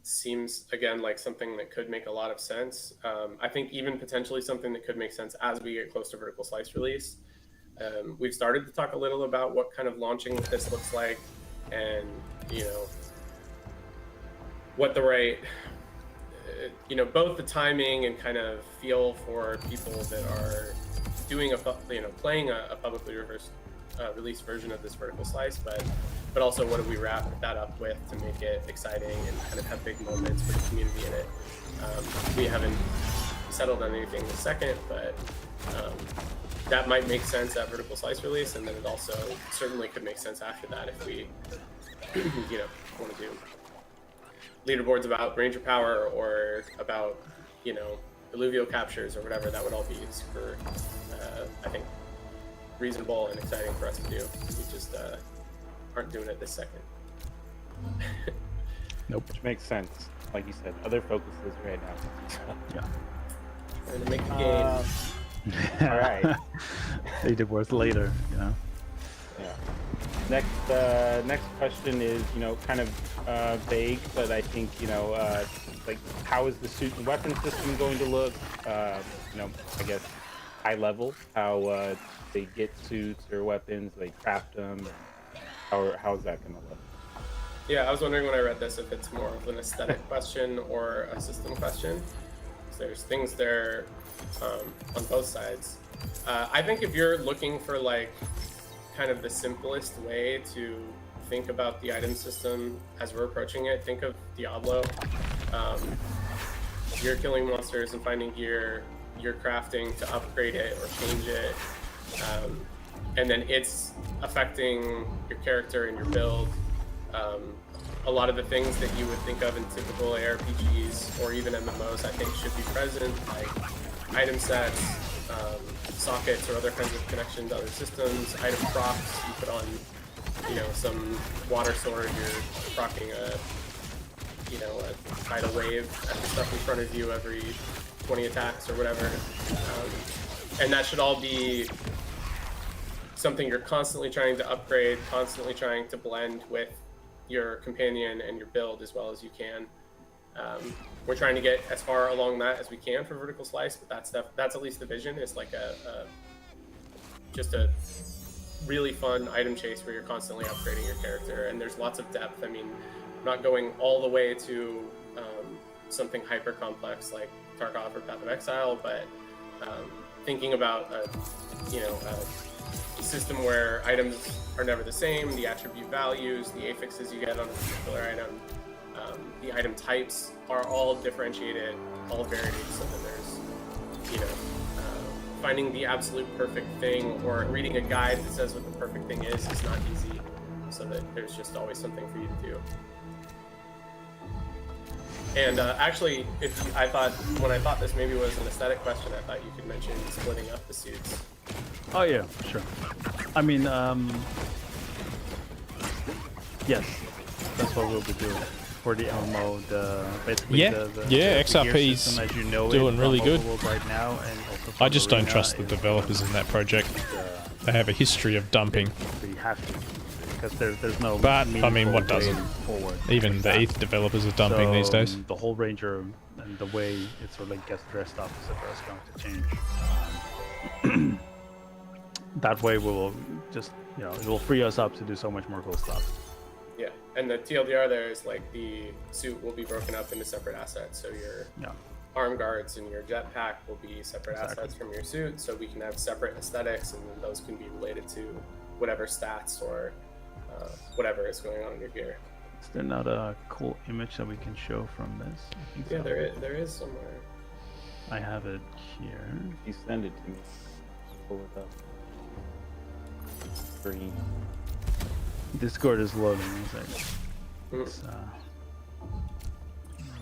Seems again like something that could make a lot of sense. I think even potentially something that could make sense as we get close to Vertical Slice release. We've started to talk a little about what kind of launching this looks like, and what the right, both the timing and kind of feel for people that are doing playing a publicly released version of this Vertical Slice, but also what do we wrap that up with to make it exciting and kind of have big moments for the community in it. We haven't settled on anything this second, but that might make sense at Vertical Slice release, and then it also certainly could make sense after that if we want to do leaderboards about ranger power or about alluvial captures or whatever. That would all be super I think reasonable and exciting for us to do. We just aren't doing it this second. Nope. Which makes sense, like you said, other focuses right now. Trying to make the game. All right. Leaderboards later, Yeah. Next question is, kind of vague, but I think, like how is the suit and weapon system going to look? I guess high level, how they get suits or weapons, they craft them. How's that going to look? Yeah, I was wondering when I read this if it's more of an aesthetic question or a system question. So there's things there on both sides. I think if you're looking for like kind of the simplest way to think about the item system as we're approaching it, think of Diablo. you're killing monsters and finding gear, you're crafting to upgrade it or change it, and then it's affecting your character and your build. A lot of the things that you would think of in typical ARPGs or even MMOs, I think, should be present, like item sets, sockets or other kinds of connection to other systems, item procs. You put on, some water sword, you're proccing a tidal wave at the stuff in front of you every 20 attacks or whatever. And that should all be something you're constantly trying to upgrade, constantly trying to blend with your companion and your build as well as you can. We're trying to get as far along that as we can for Vertical Slice, but that's at least the vision. It's like just a really fun item chase where you're constantly upgrading your character, and there's lots of depth. I mean, not going all the way to something hyper complex like Tarkov or Path of Exile, but thinking about a system where items are never the same, the attribute values, the affixes you get on a particular item, the item types are all differentiated, all varied, so that there's, finding the absolute perfect thing or reading a guide that says what the perfect thing is not easy, so that there's just always something for you to do. And actually, when I thought this maybe was an aesthetic question, I thought you could mention splitting up the suits. Oh yeah, sure. I mean, yes, that's what we'll be doing for the MMO. Basically the XRP's gear system as you know doing really good right now, and also I just don't Arena trust the is developers in that project. They have a history of dumping. We have to, because there's no. But I mean, what meaningful way doesn't? forward Even the ETH developers are dumping these days. The whole Ranger and the way it sort of gets dressed up, etc., is going to change. That way, we will just, it will free us up to do so much more cool stuff. Yeah, and the TLDR there is like the suit will be broken up into separate assets. So your arm guards and your jetpack will be separate assets from your suit. So we can have separate aesthetics, and then those can be related to whatever stats or whatever is going on in your gear. Is there not a cool image that we can show from this? I think Yeah, so. there is somewhere. I have it here. You send it to me. Pull it up. Green. Discord is loading. It's,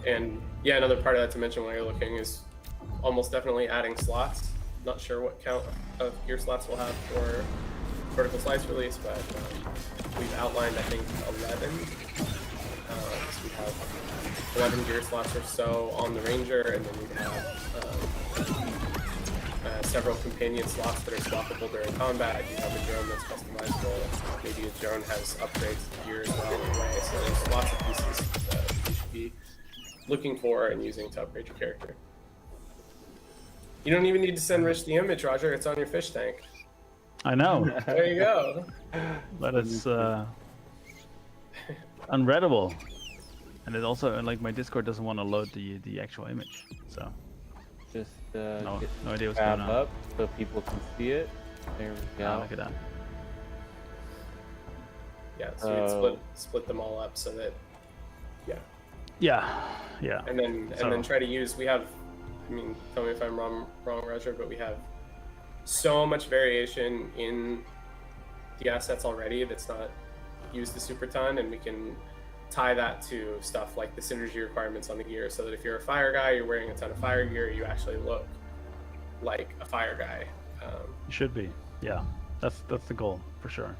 And yeah, another part of that to mention while you're looking is almost definitely adding slots. Not sure what count of gear slots we'll have for Vertical Slice release, but we've outlined, I think, 11. So we have 11 gear slots or so on the Ranger, and then we have several companion slots that are swappable during combat. You have a drone that's customizable. Maybe a drone has upgrades to gear as well in a way. So there's lots of pieces that you should be looking for and using to upgrade your character. You don't even need to send Rich the image, Roger. It's on your fish tank. I know. There you go. But it's unreadable. And it also, like, my Discord doesn't want to load the actual image. So Just no get idea what's tab going on. up so people can see it. There we go. Look at that. Yeah, so you'd split them all up so that, Yeah. and then try to use. We have, I mean, tell me if I'm wrong, Roger, but we have so much variation in the assets already that's not used a super ton, and we can tie that to stuff like the synergy requirements on the gear, so that if you're a fire guy, you're wearing a ton of fire gear, you actually look like a fire guy. You should be. Yeah. That's the goal for sure.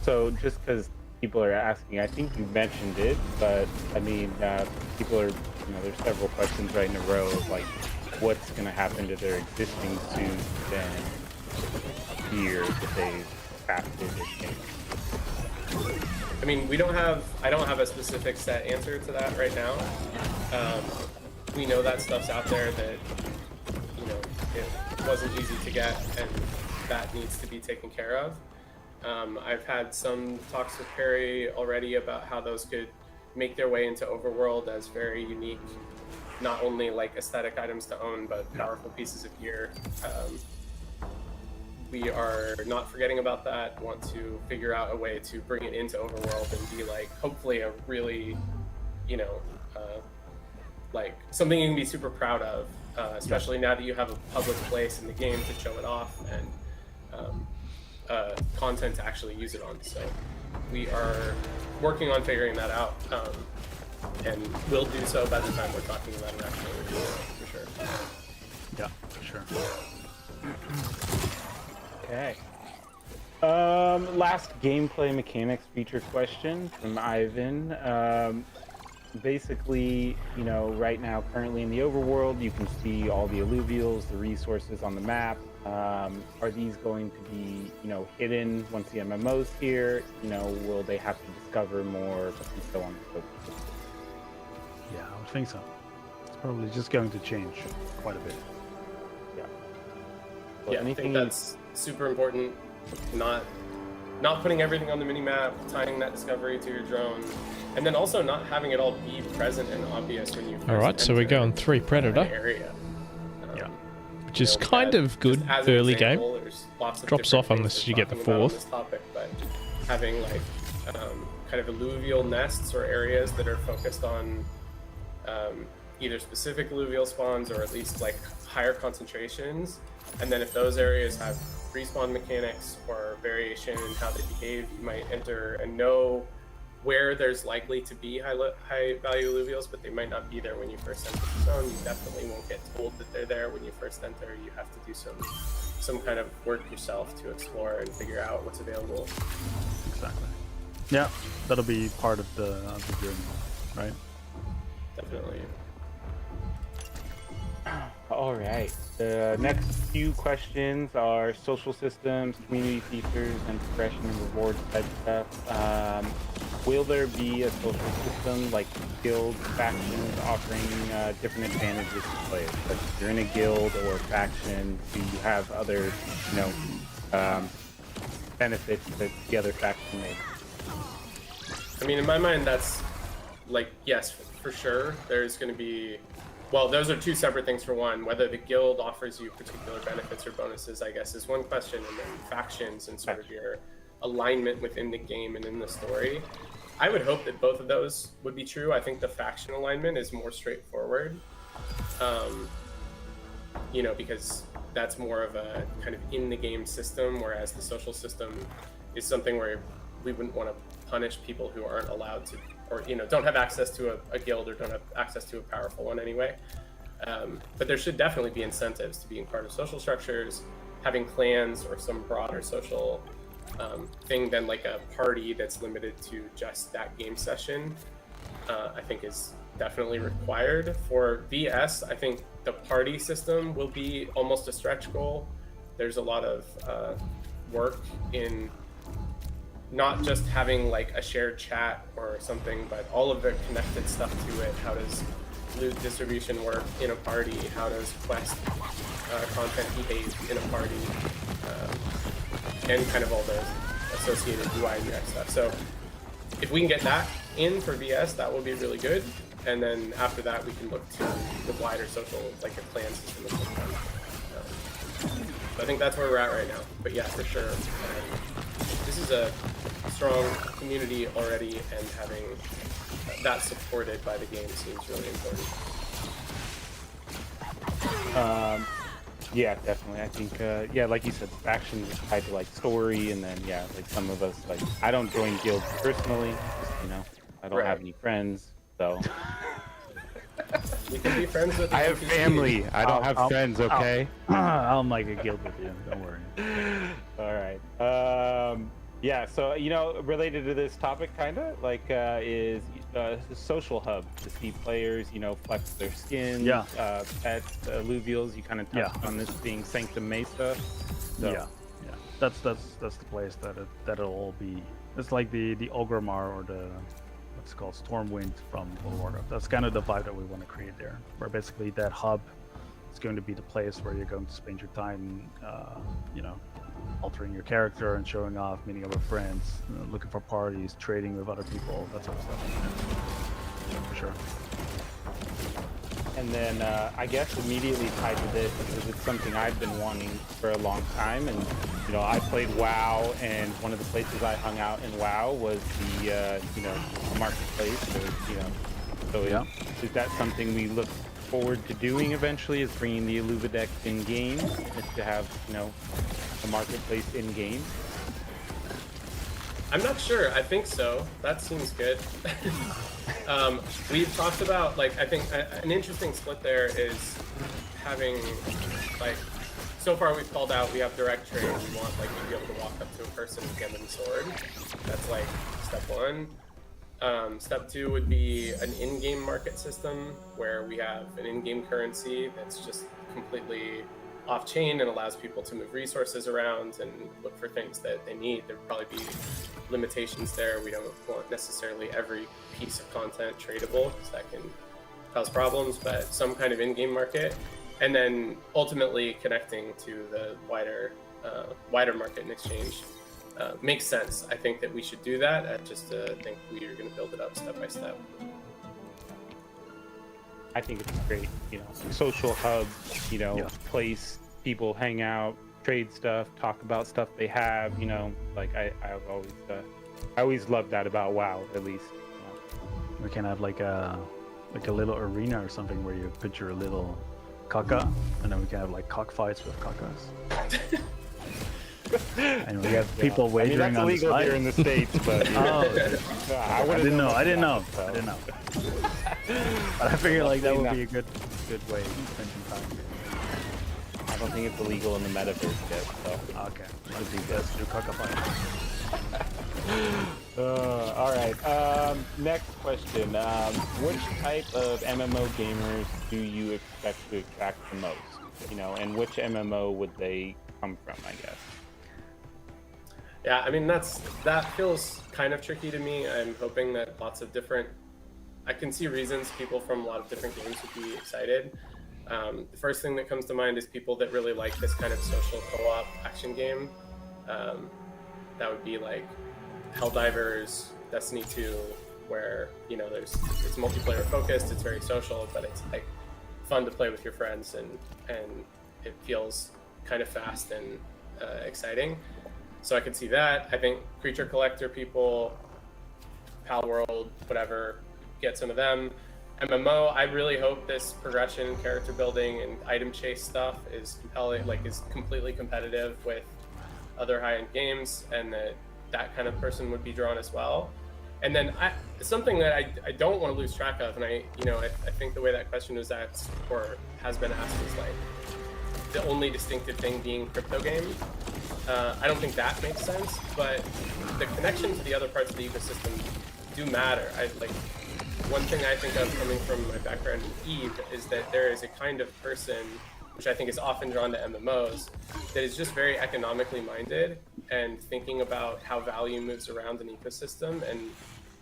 So just because people are asking, I think you mentioned it, but I mean, people are, there's several questions right in a row of like, what's going to happen to their existing suits and gear that they've crafted and changed. I mean, I don't have a specific set answer to that right now. We know that stuff's out there, that, it wasn't easy to get, and that needs to be taken care of. I've had some talks with Perry already about how those could make their way into Overworld as very unique, not only like aesthetic items to own, but powerful pieces of gear. we are not forgetting about that. Want to figure out a way to bring it into Overworld and be like, hopefully, a really, you know, like something you can be super proud of, especially now that you have a public place in the game to show it off and content to actually use it on. So we are working on figuring that out, and we'll do so by the time we're talking about it actually, for sure. Yeah, for sure. Okay. Last gameplay mechanics feature question from Ivan. Basically, you know, right now, currently in the overworld, you can see all the alluvials, the resources on the map. Are these going to be, you know, hidden once the MMO's here? You know, will they have to discover more, and so on and so forth? Yeah, I would think so. It's probably just going to change quite a bit. Yeah. Well, Yeah, I think that's super important. Not putting everything on the minimap, tying that discovery to your drone, and then also not having it all be present and obvious when you first All right, so we're enter going 3 Predator, an area. Yeah. which is You know, kind of good just as an early example, game. there's lots of Drops different off things unless we're you get the talking about on 4th. this topic, but having like kind of alluvial nests or areas that are focused on either specific alluvial spawns or at least like higher concentrations, and then if those areas have respawn mechanics or variation in how they behave, you might enter and know where there's likely to be high value alluvials, but they might not be there when you first enter the zone. You definitely won't get told that they're there when you first enter. You have to do some kind of work yourself to explore and figure out what's available. Exactly. Yeah, that'll be part of the journey, right? Definitely. All right. The next few questions are social systems, community features, and progression and reward type stuff. Will there be a social system like guild factions offering different advantages to players? Like if you're in a guild or a faction, do you have other, you know, benefits that the other faction may? I mean, in my mind, that's like, yes, for sure. There's going to be, well, those are two separate things. For one, whether the guild offers you particular benefits or bonuses, I guess, is one question, and then factions and sort of your alignment within the game and in the story. I would hope that both of those would be true. I think the faction alignment is more straightforward, you know, because that's more of a kind of in-the-game system, whereas the social system is something where we wouldn't want to punish people who aren't allowed to, or, you know, don't have access to a guild or don't have access to a powerful one anyway. But there should definitely be incentives to being part of social structures, having clans or some broader social thing than like a party that's limited to just that game session. I think is definitely required. For VS, I think the party system will be almost a stretch goal. There's a lot of work in not just having like a shared chat or something, but all of the connected stuff to it. How does loot distribution work in a party? How does quest content behave in a party? And kind of all the associated UI and UX stuff. So if we can get that in for VS, that will be really good. And then after that, we can look to the wider social, like a clan system. So I think that's where we're at right now. But yeah, for sure. This is a strong community already, and having that supported by the game seems really important. Yeah, definitely. I think, yeah, like you said, factions is tied to like story, and then yeah, like some of us, like I don't join guilds personally, just, you know, I don't have any friends, so. We can be friends with. I have family. I don't have friends. Okay. I'll make a guild with you. Don't worry. All right. Yeah. So you know, related to this topic, kind of like is the social hub to see players, you know, flex their skins. Yeah. Pets, alluvials. You kind of touched on this being Sanctum Mesa. So. Yeah. That's the place that'll all be. It's like the Ogrimmar or the what's it called, Stormwind from World of Warcraft. That's kind of the vibe that we want to create there, where basically that hub is going to be the place where you're going to spend your time, you know, altering your character and showing off, meeting other friends, looking for parties, trading with other people, that sort of stuff. Yeah, for sure. And then I guess immediately tied to this, because it's something I've been wanting for a long time, and I played WoW, and one of the places I hung out in WoW was the a marketplace. So Yeah. is that something we look forward to doing eventually? Is bringing the Illuvidex in game to have a marketplace in game? I'm not sure. I think so. That seems good. We've talked about, like, I think an interesting split there is having, like, so far we've called out we have direct trade. We want, like, to be able to walk up to a person and give them a sword. That's, like, step one. Step two would be an in-game market system where we have an in-game currency that's just completely off-chain and allows people to move resources around and look for things that they need. There'd probably be limitations there. We don't want necessarily every piece of content tradable because that can cause problems, but some kind of in-game market. And then ultimately connecting to the wider market and exchange makes sense. I think that we should do that. I just think we are going to build it up step by step. I think it's great, social hub, place people hang out, trade stuff, talk about stuff they have, like I've always loved that about WoW, at least. We can have like a little arena or something where you put your little caca, and then we can have like cockfights with cacas. And we have people wagering that's on the illegal side. here in the States, but I didn't know. I didn't know. But I figured like that would be a good way of spending time. I don't think it's illegal in the metaverse yet, so. Okay. Let's do caca fight. All right. Next question. Which type of MMO gamers do you expect to attract the most? And which MMO would they come from, I guess? Yeah, I mean, that feels kind of tricky to me. I'm hoping that I can see reasons people from a lot of different games would be excited. The first thing that comes to mind is people that really like this kind of social co-op action game. That would be like Helldivers, Destiny 2, where it's multiplayer focused, it's very social, but it's like fun to play with your friends and it feels kind of fast and exciting. So I could see that. I think creature collector people, Pal World, whatever, get some of them. MMO, I really hope this progression, character building, and item chase stuff is compelling, like is completely competitive with other high-end games, and that kind of person would be drawn as well. And then something that I don't want to lose track of, and I think the way that question was asked or has been asked is like the only distinctive thing being crypto game. I don't think that makes sense, but the connection to the other parts of the ecosystem do matter. One thing I think of coming from my background in EVE is that there is a kind of person, which I think is often drawn to MMOs, that is just very economically minded and thinking about how value moves around an ecosystem. And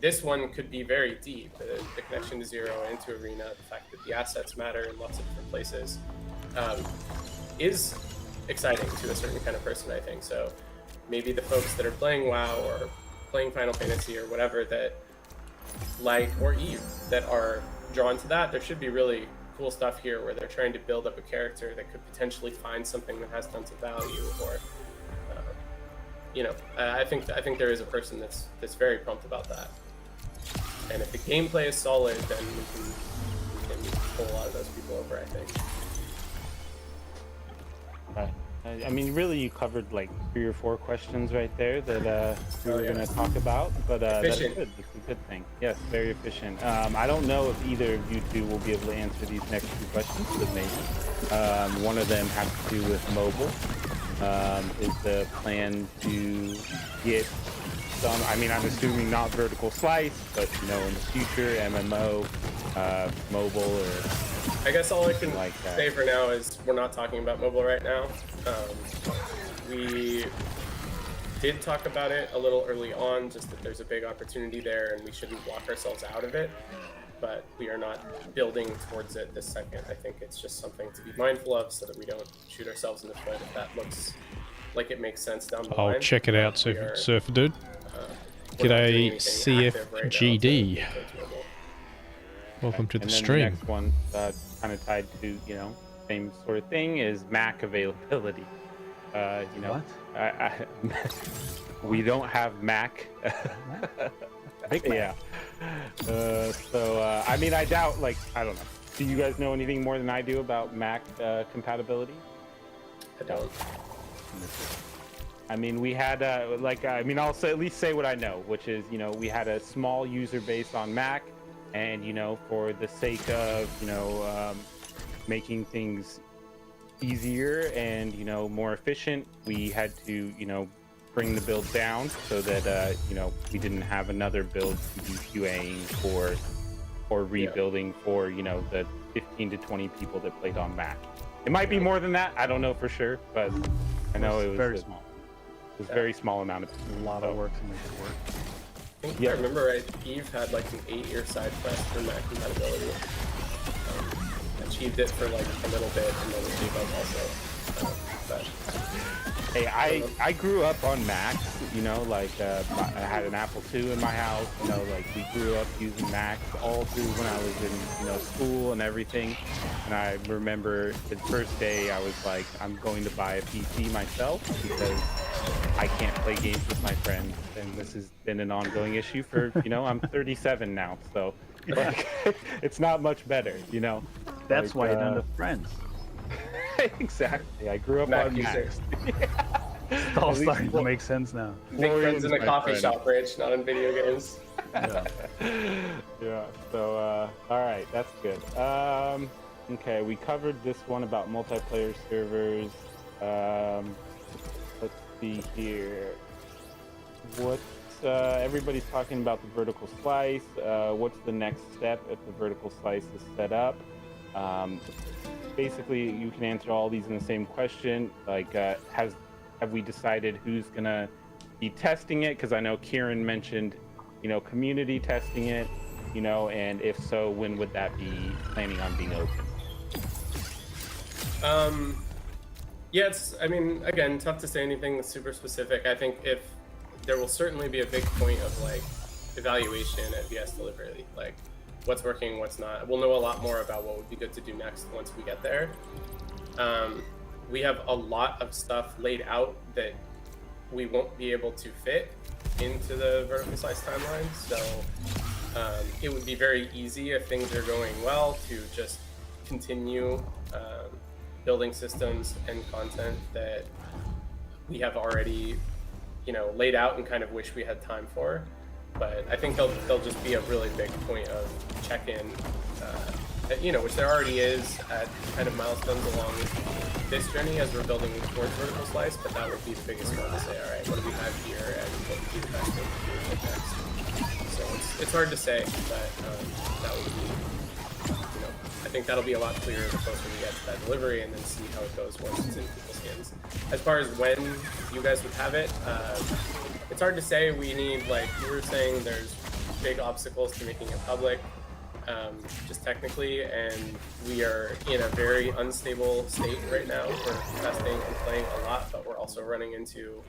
this one could be very deep. The connection to Zero and to Arena, the fact that the assets matter in lots of different places, is exciting to a certain kind of person, I think. So maybe the folks that are playing WoW or playing Final Fantasy or whatever that or EVE that are drawn to that, there should be really cool stuff here where they're trying to build up a character that could potentially find something that has tons of value, or I think there is a person that's very pumped about that. And if the gameplay is solid, then we can pull a lot of those people over, I think. Right. I mean, really, you covered like 3 or 4 questions right there that we were going to talk about, but that's good. That's a good thing. Yes, very efficient. I don't know if either of you two will be able to answer these next 2 questions, but maybe. One of them has to do with mobile. Is the plan to get some, I mean, I'm assuming not vertical slice, but in the future, MMO, mobile, or... I guess all I can like say for now is we're not talking about mobile right now. We did talk about it a little early on, just that there's a big opportunity there and we shouldn't lock ourselves out of it, but we are not building towards it this second. I think it's just something to be mindful of so that we don't shoot ourselves in the foot if that looks like it makes sense down the line. I'll check it out, Surfer Dude. G'day, CFGD. Welcome to the stream. The next one, kind of tied to, same sort of thing, is Mac availability. You know, What? we don't have Mac. Big Mac. Yeah. I mean, I doubt. Like, I don't know. Do you guys know anything more than I do about Mac compatibility? I don't. I mean, we had I'll at least say what I know, which is, you know, we had a small user base on Mac, and, you know, for the sake of, you know, making things easier and, you know, more efficient, we had to, you know, bring the build down so that you know, we didn't have another build to be QAing for or rebuilding for, you know, the 15 to 20 people that played on Mac. It might be more than that. I don't know for sure, but I know it was very small. It was a very small amount of A lot of work to make it work. I think if I remember right, Eve had like an 8-year side quest for Mac compatibility. Achieved it for like a little bit, and then gave up also. But Hey, I grew up on Macs, you know, like I had an Apple II in my house, you know, like we grew up using Macs all through when I was in, you know, school and everything. And I remember the first day I was like, I'm going to buy a PC myself because I can't play games with my friends. And this has been an ongoing issue for, you know, I'm 37 now, so like, it's not much better, you know. That's like, why you don't have friends. Exactly. I grew up Mac on Macs. It's all starting to make sense now. make friends in a my coffee friend. shop, Rich, not in video games. Yeah. Yeah, so all right, that's good. Okay, we covered this one about multiplayer servers. Let's see here. What everybody's talking about the vertical slice. What's the next step if the vertical slice is set up? Basically, you can answer all these in the same question. Like, have we decided who's gonna be testing it? Because I know Kieran mentioned, you know, community testing it, you know, and if so, when would that be planning on being open? Yeah, I mean, again, tough to say anything super specific. I think if there will certainly be a big point of like evaluation at VS Delivery, like what's working, what's not. We'll know a lot more about what would be good to do next once we get there. We have a lot of stuff laid out that we won't be able to fit into the vertical slice timeline. So it would be very easy if things are going well to just continue building systems and content that we have already, you know, laid out and kind of wish we had time for. But I think there'll just be a really big point of check-in, you know, which there already is at kind of milestones along this journey as we're building towards vertical slice. But that would be the biggest one to say, all right, what do we have here, and what would be the best thing to do next? So it's hard to say, but that would be, you know, I think that'll be a lot clearer the closer we get to that delivery, and then see how it goes once it's in people's hands. As far as when you guys would have it. It's hard to say. We need, like you were saying, there's big obstacles to making it public, just technically, and we are in a very unstable state right now. We're testing and playing a lot, but we're also running into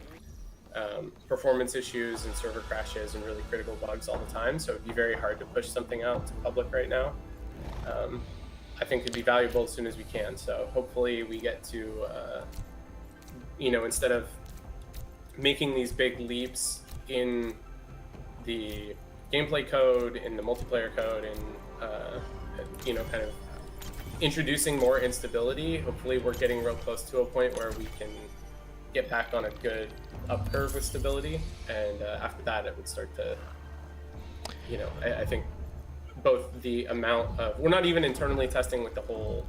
performance issues and server crashes and really critical bugs all the time. So it'd be very hard to push something out to public right now. I think it'd be valuable as soon as we can. So hopefully we get to, you know, instead of making these big leaps in the gameplay code, in the multiplayer code, and you know, kind of introducing more instability. Hopefully we're getting real close to a point where we can get back on a good up curve with stability, and after that it would start to, you know, I think both the amount of, we're not even internally testing with the whole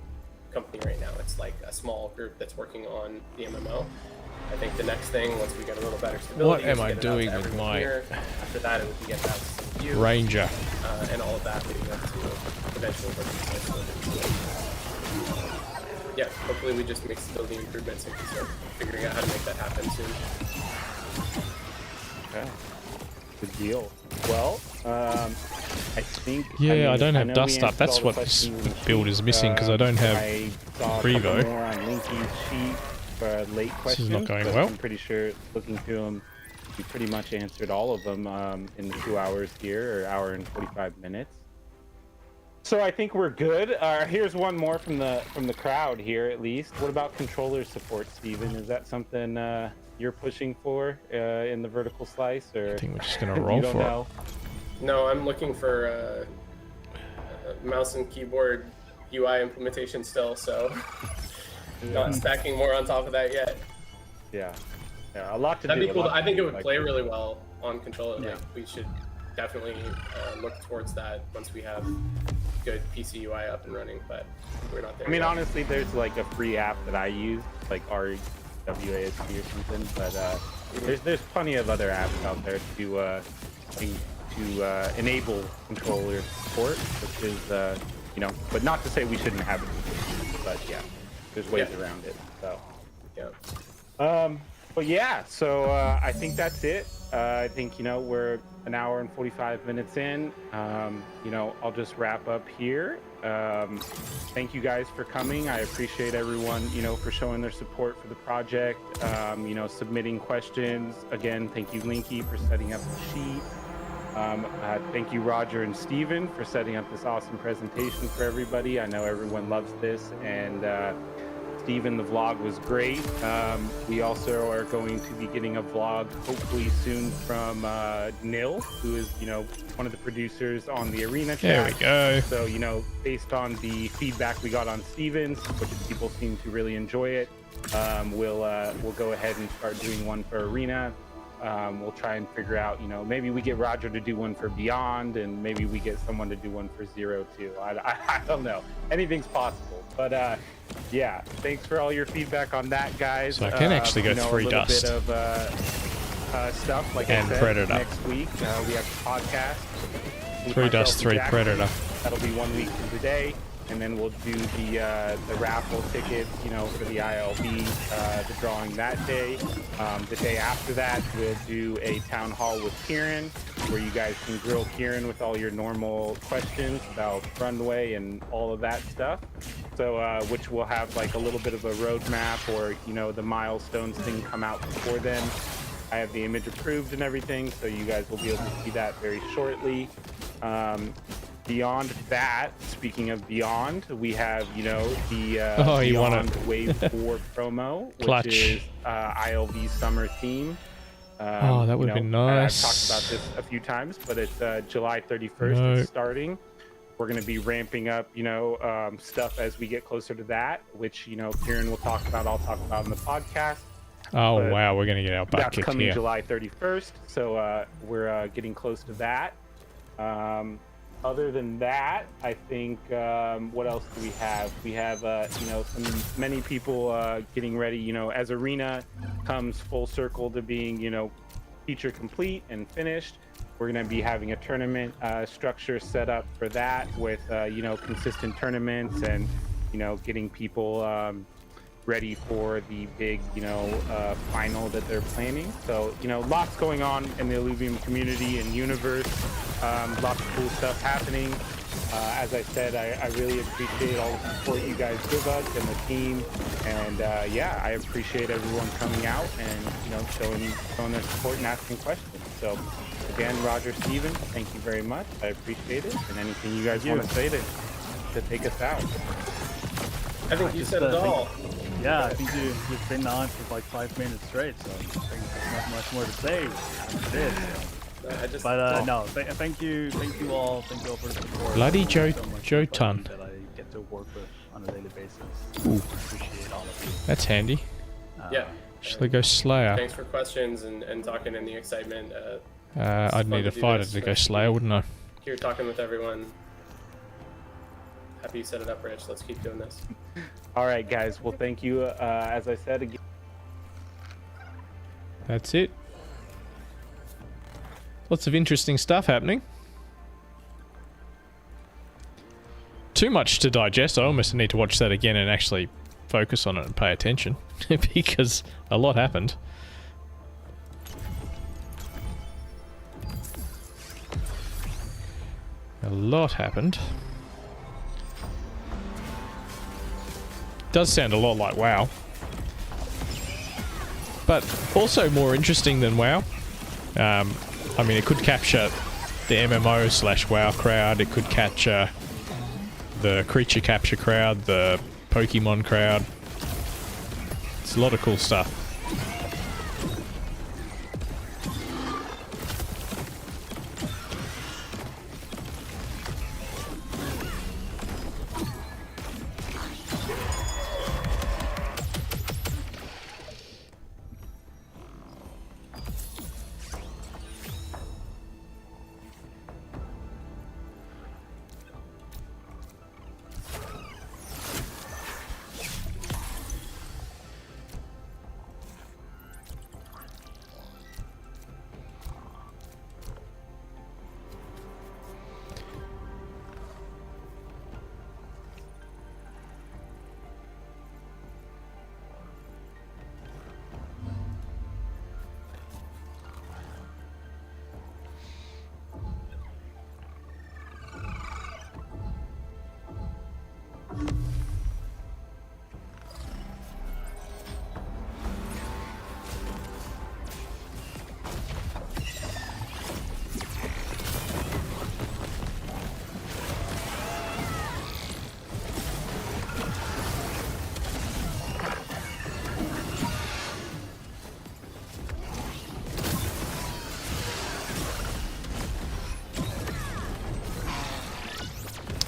company right now. It's like a small group that's working on the MMO. I think the next thing, once we get a little better stability, What am is I get it out doing to with everyone my here. After that, it would be get that to you, Ranger? and all of that leading up to eventually yeah, hopefully we just make stability improvements and can start figuring out how to make that happen soon. Okay. Good deal. Well, I think. Yeah, I don't have know we dust up. answered That's all the what this questions. build is missing, 'cause I don't have I saw a couple Prevo. more on Linky's sheet for late questions. This is not going but well. I'm pretty sure looking through them, we pretty much answered all of them in the 2 hours here, or hour and 45 minutes. So I think we're good. Here's one more from the crowd here, at least. What about controller support, Steven? Is that something you're pushing for in the vertical slice, or I think we're just gonna roll for it. No, I'm looking for mouse and keyboard UI implementation still, so not stacking more on top of that yet. Yeah, a lot to That'd do. be cool. I think it would like play really well on controller. Yeah. Like, we should definitely look towards that once we have good PC UI up and running, but we're not there. I mean, yet. honestly, there's like a free app that I use, like RWASD or something, but there's plenty of other apps out there to enable controller support, which is but not to say we shouldn't have it, but yeah, there's ways around it. So but yeah, so I think that's it. I think we're an hour and 45 minutes in. I'll just wrap up here. Thank you guys for coming. I appreciate everyone, for showing their support for the project, submitting questions. Again, thank you, Linky, for setting up the sheet. Thank you, Roger and Steven, for setting up this awesome presentation for everybody. I know everyone loves this, and Steven, the vlog was great. We also are going to be getting a vlog hopefully soon from Nil, who is, one of the producers on the Arena chat. There we go. So, based on the feedback we got on Steven's, which people seem to really enjoy it, we'll go ahead and start doing one for Arena. We'll try and figure out, maybe we get Roger to do one for Beyond, and maybe we get someone to do one for Zero too. I don't know. Anything's possible. But yeah, thanks for all your feedback on that, guys. So I can actually go 3 dust. A little bit of stuff, like and I said, Predator. Next week we have a podcast. 3 dust, 3 Jackson. Predator. That'll be 1 week from today. And then we'll do the raffle tickets, for the ILB, the drawing that day. The day after that, we'll do a town hall with Kieran, where you guys can grill Kieran with all your normal questions about runway and all of that stuff. So, which will have like a little bit of a roadmap, or the milestones thing come out before then. I have the image approved and everything, so you guys will be able to see that very shortly. Beyond that, speaking of Beyond, we have, the Beyond Wave 4 promo, Clutch. which is ILV summer theme. That would have been nice. I've talked about this a few times, but it's July 31st. It's starting. We're going to be ramping up, stuff as we get closer to that, which, Kieran will talk about, I'll talk about in the podcast. Oh, wow, we're going to get our butt That's kicked coming here. July 31st, so we're getting close to that. Other than that, I think, what else do we have? We have, many people getting ready, as Arena comes full circle to being, feature complete and finished. We're going to be having a tournament structure set up for that with, consistent tournaments and, getting people ready for the big, final that they're planning. So, lots going on in the Illuvium community and universe. Lots of cool stuff happening. As I said, I really appreciate all the support you guys give us and the team. And I appreciate everyone coming out and showing their support and asking questions. So again, Roger, Steven, thank you very much. I appreciate it. And anything you guys want to say to take us out? I think you said it all. Yeah, I think you've been on for like 5 minutes straight, so I think there's not much more to say after this. Thank you all for the support. Bloody Joe so Ton. that I get to work with on a daily basis. Ooh. Appreciate all of you. That's handy. Yeah. Should I go Slayer? Thanks for questions and talking in the excitement. I'd need a fighter to go Slayer, wouldn't I? Here talking with everyone. Happy you set it up, Rich. Let's keep doing this. All right, guys. Well, thank you. As I said again. That's it. Lots of interesting stuff happening. Too much to digest. I almost need to watch that again and actually focus on it and pay attention because a lot happened. A lot happened. Does sound a lot like WoW. But also more interesting than WoW. I mean, it could capture the MMO/WoW crowd. It could capture the creature capture crowd, the Pokemon crowd. It's a lot of cool stuff.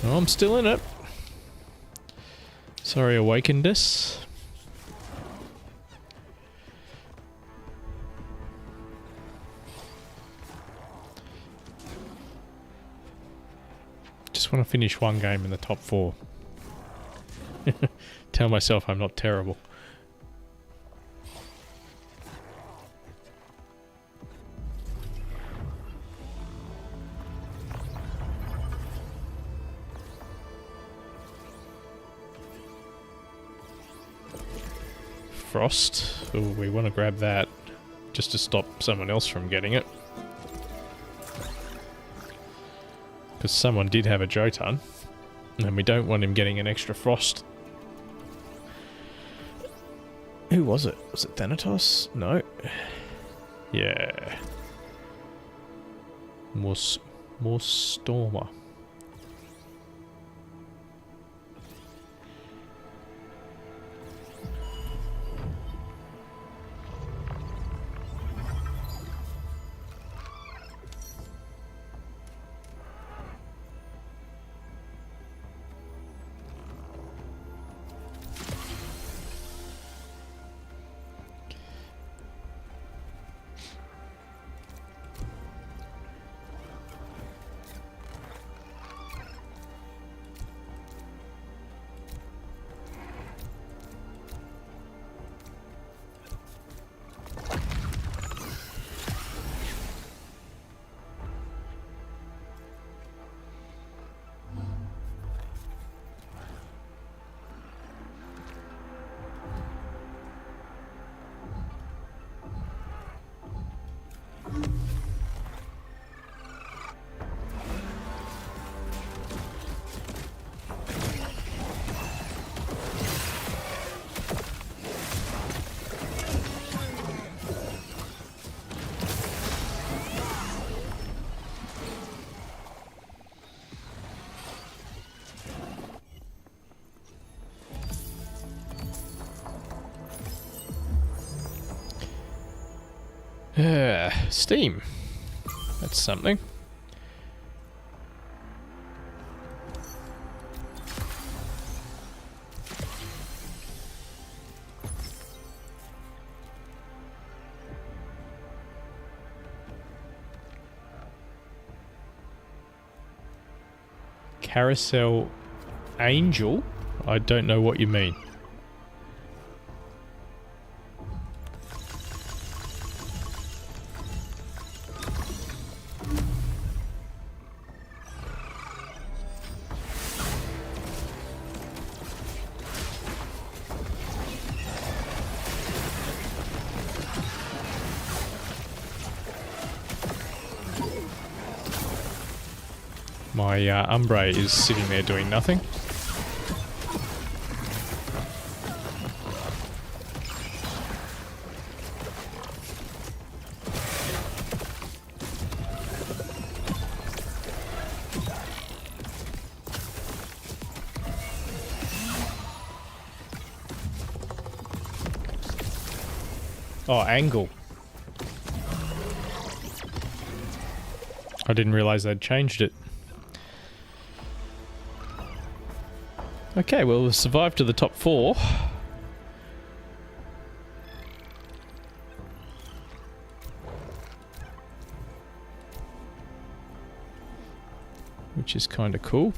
Oh, I'm still in it. Sorry, awakened us. Just want to finish one game in the top 4. Tell myself I'm not terrible. Frost. Ooh, we want to grab that just to stop someone else from getting it. Because someone did have a Jotun, and we don't want him getting an extra Frost. Who was it? Was it Thanatos? No. Yeah. More Stormer. Steam. That's something. Carousel Angel? I don't know what you mean. My Umbre is sitting there doing nothing. Oh, angle. I didn't realise they'd changed it. Okay, well, we've survived to the top 4. Which is kind of cool.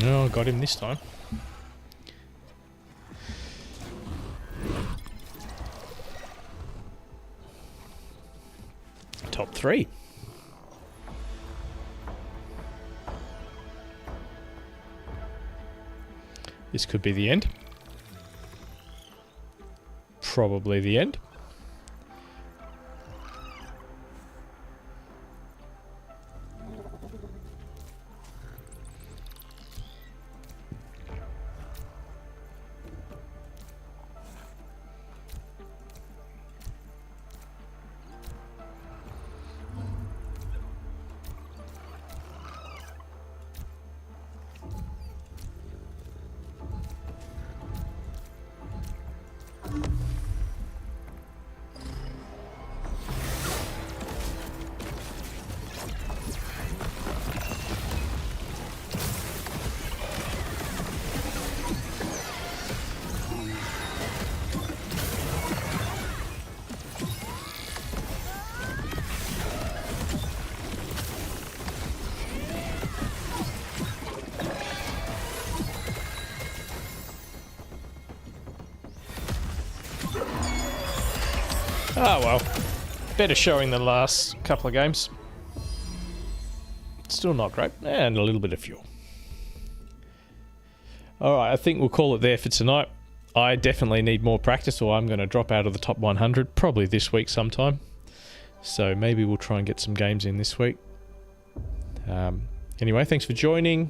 No, got him this time. Top 3. This could be the end. Probably the end. Ah, well. Better showing than the last couple of games. Still not great. And a little bit of fuel. Alright, I think we'll call it there for tonight. I definitely need more practice or I'm going to drop out of the top 100. Probably this week sometime. So maybe we'll try and get some games in this week. Anyway, thanks for joining.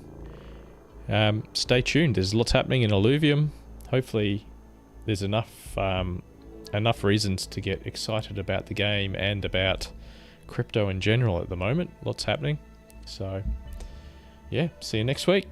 Stay tuned. There's lots happening in Illuvium. Hopefully there's enough reasons to get excited about the game and about crypto in general at the moment. Lots happening. So, yeah, see you next week.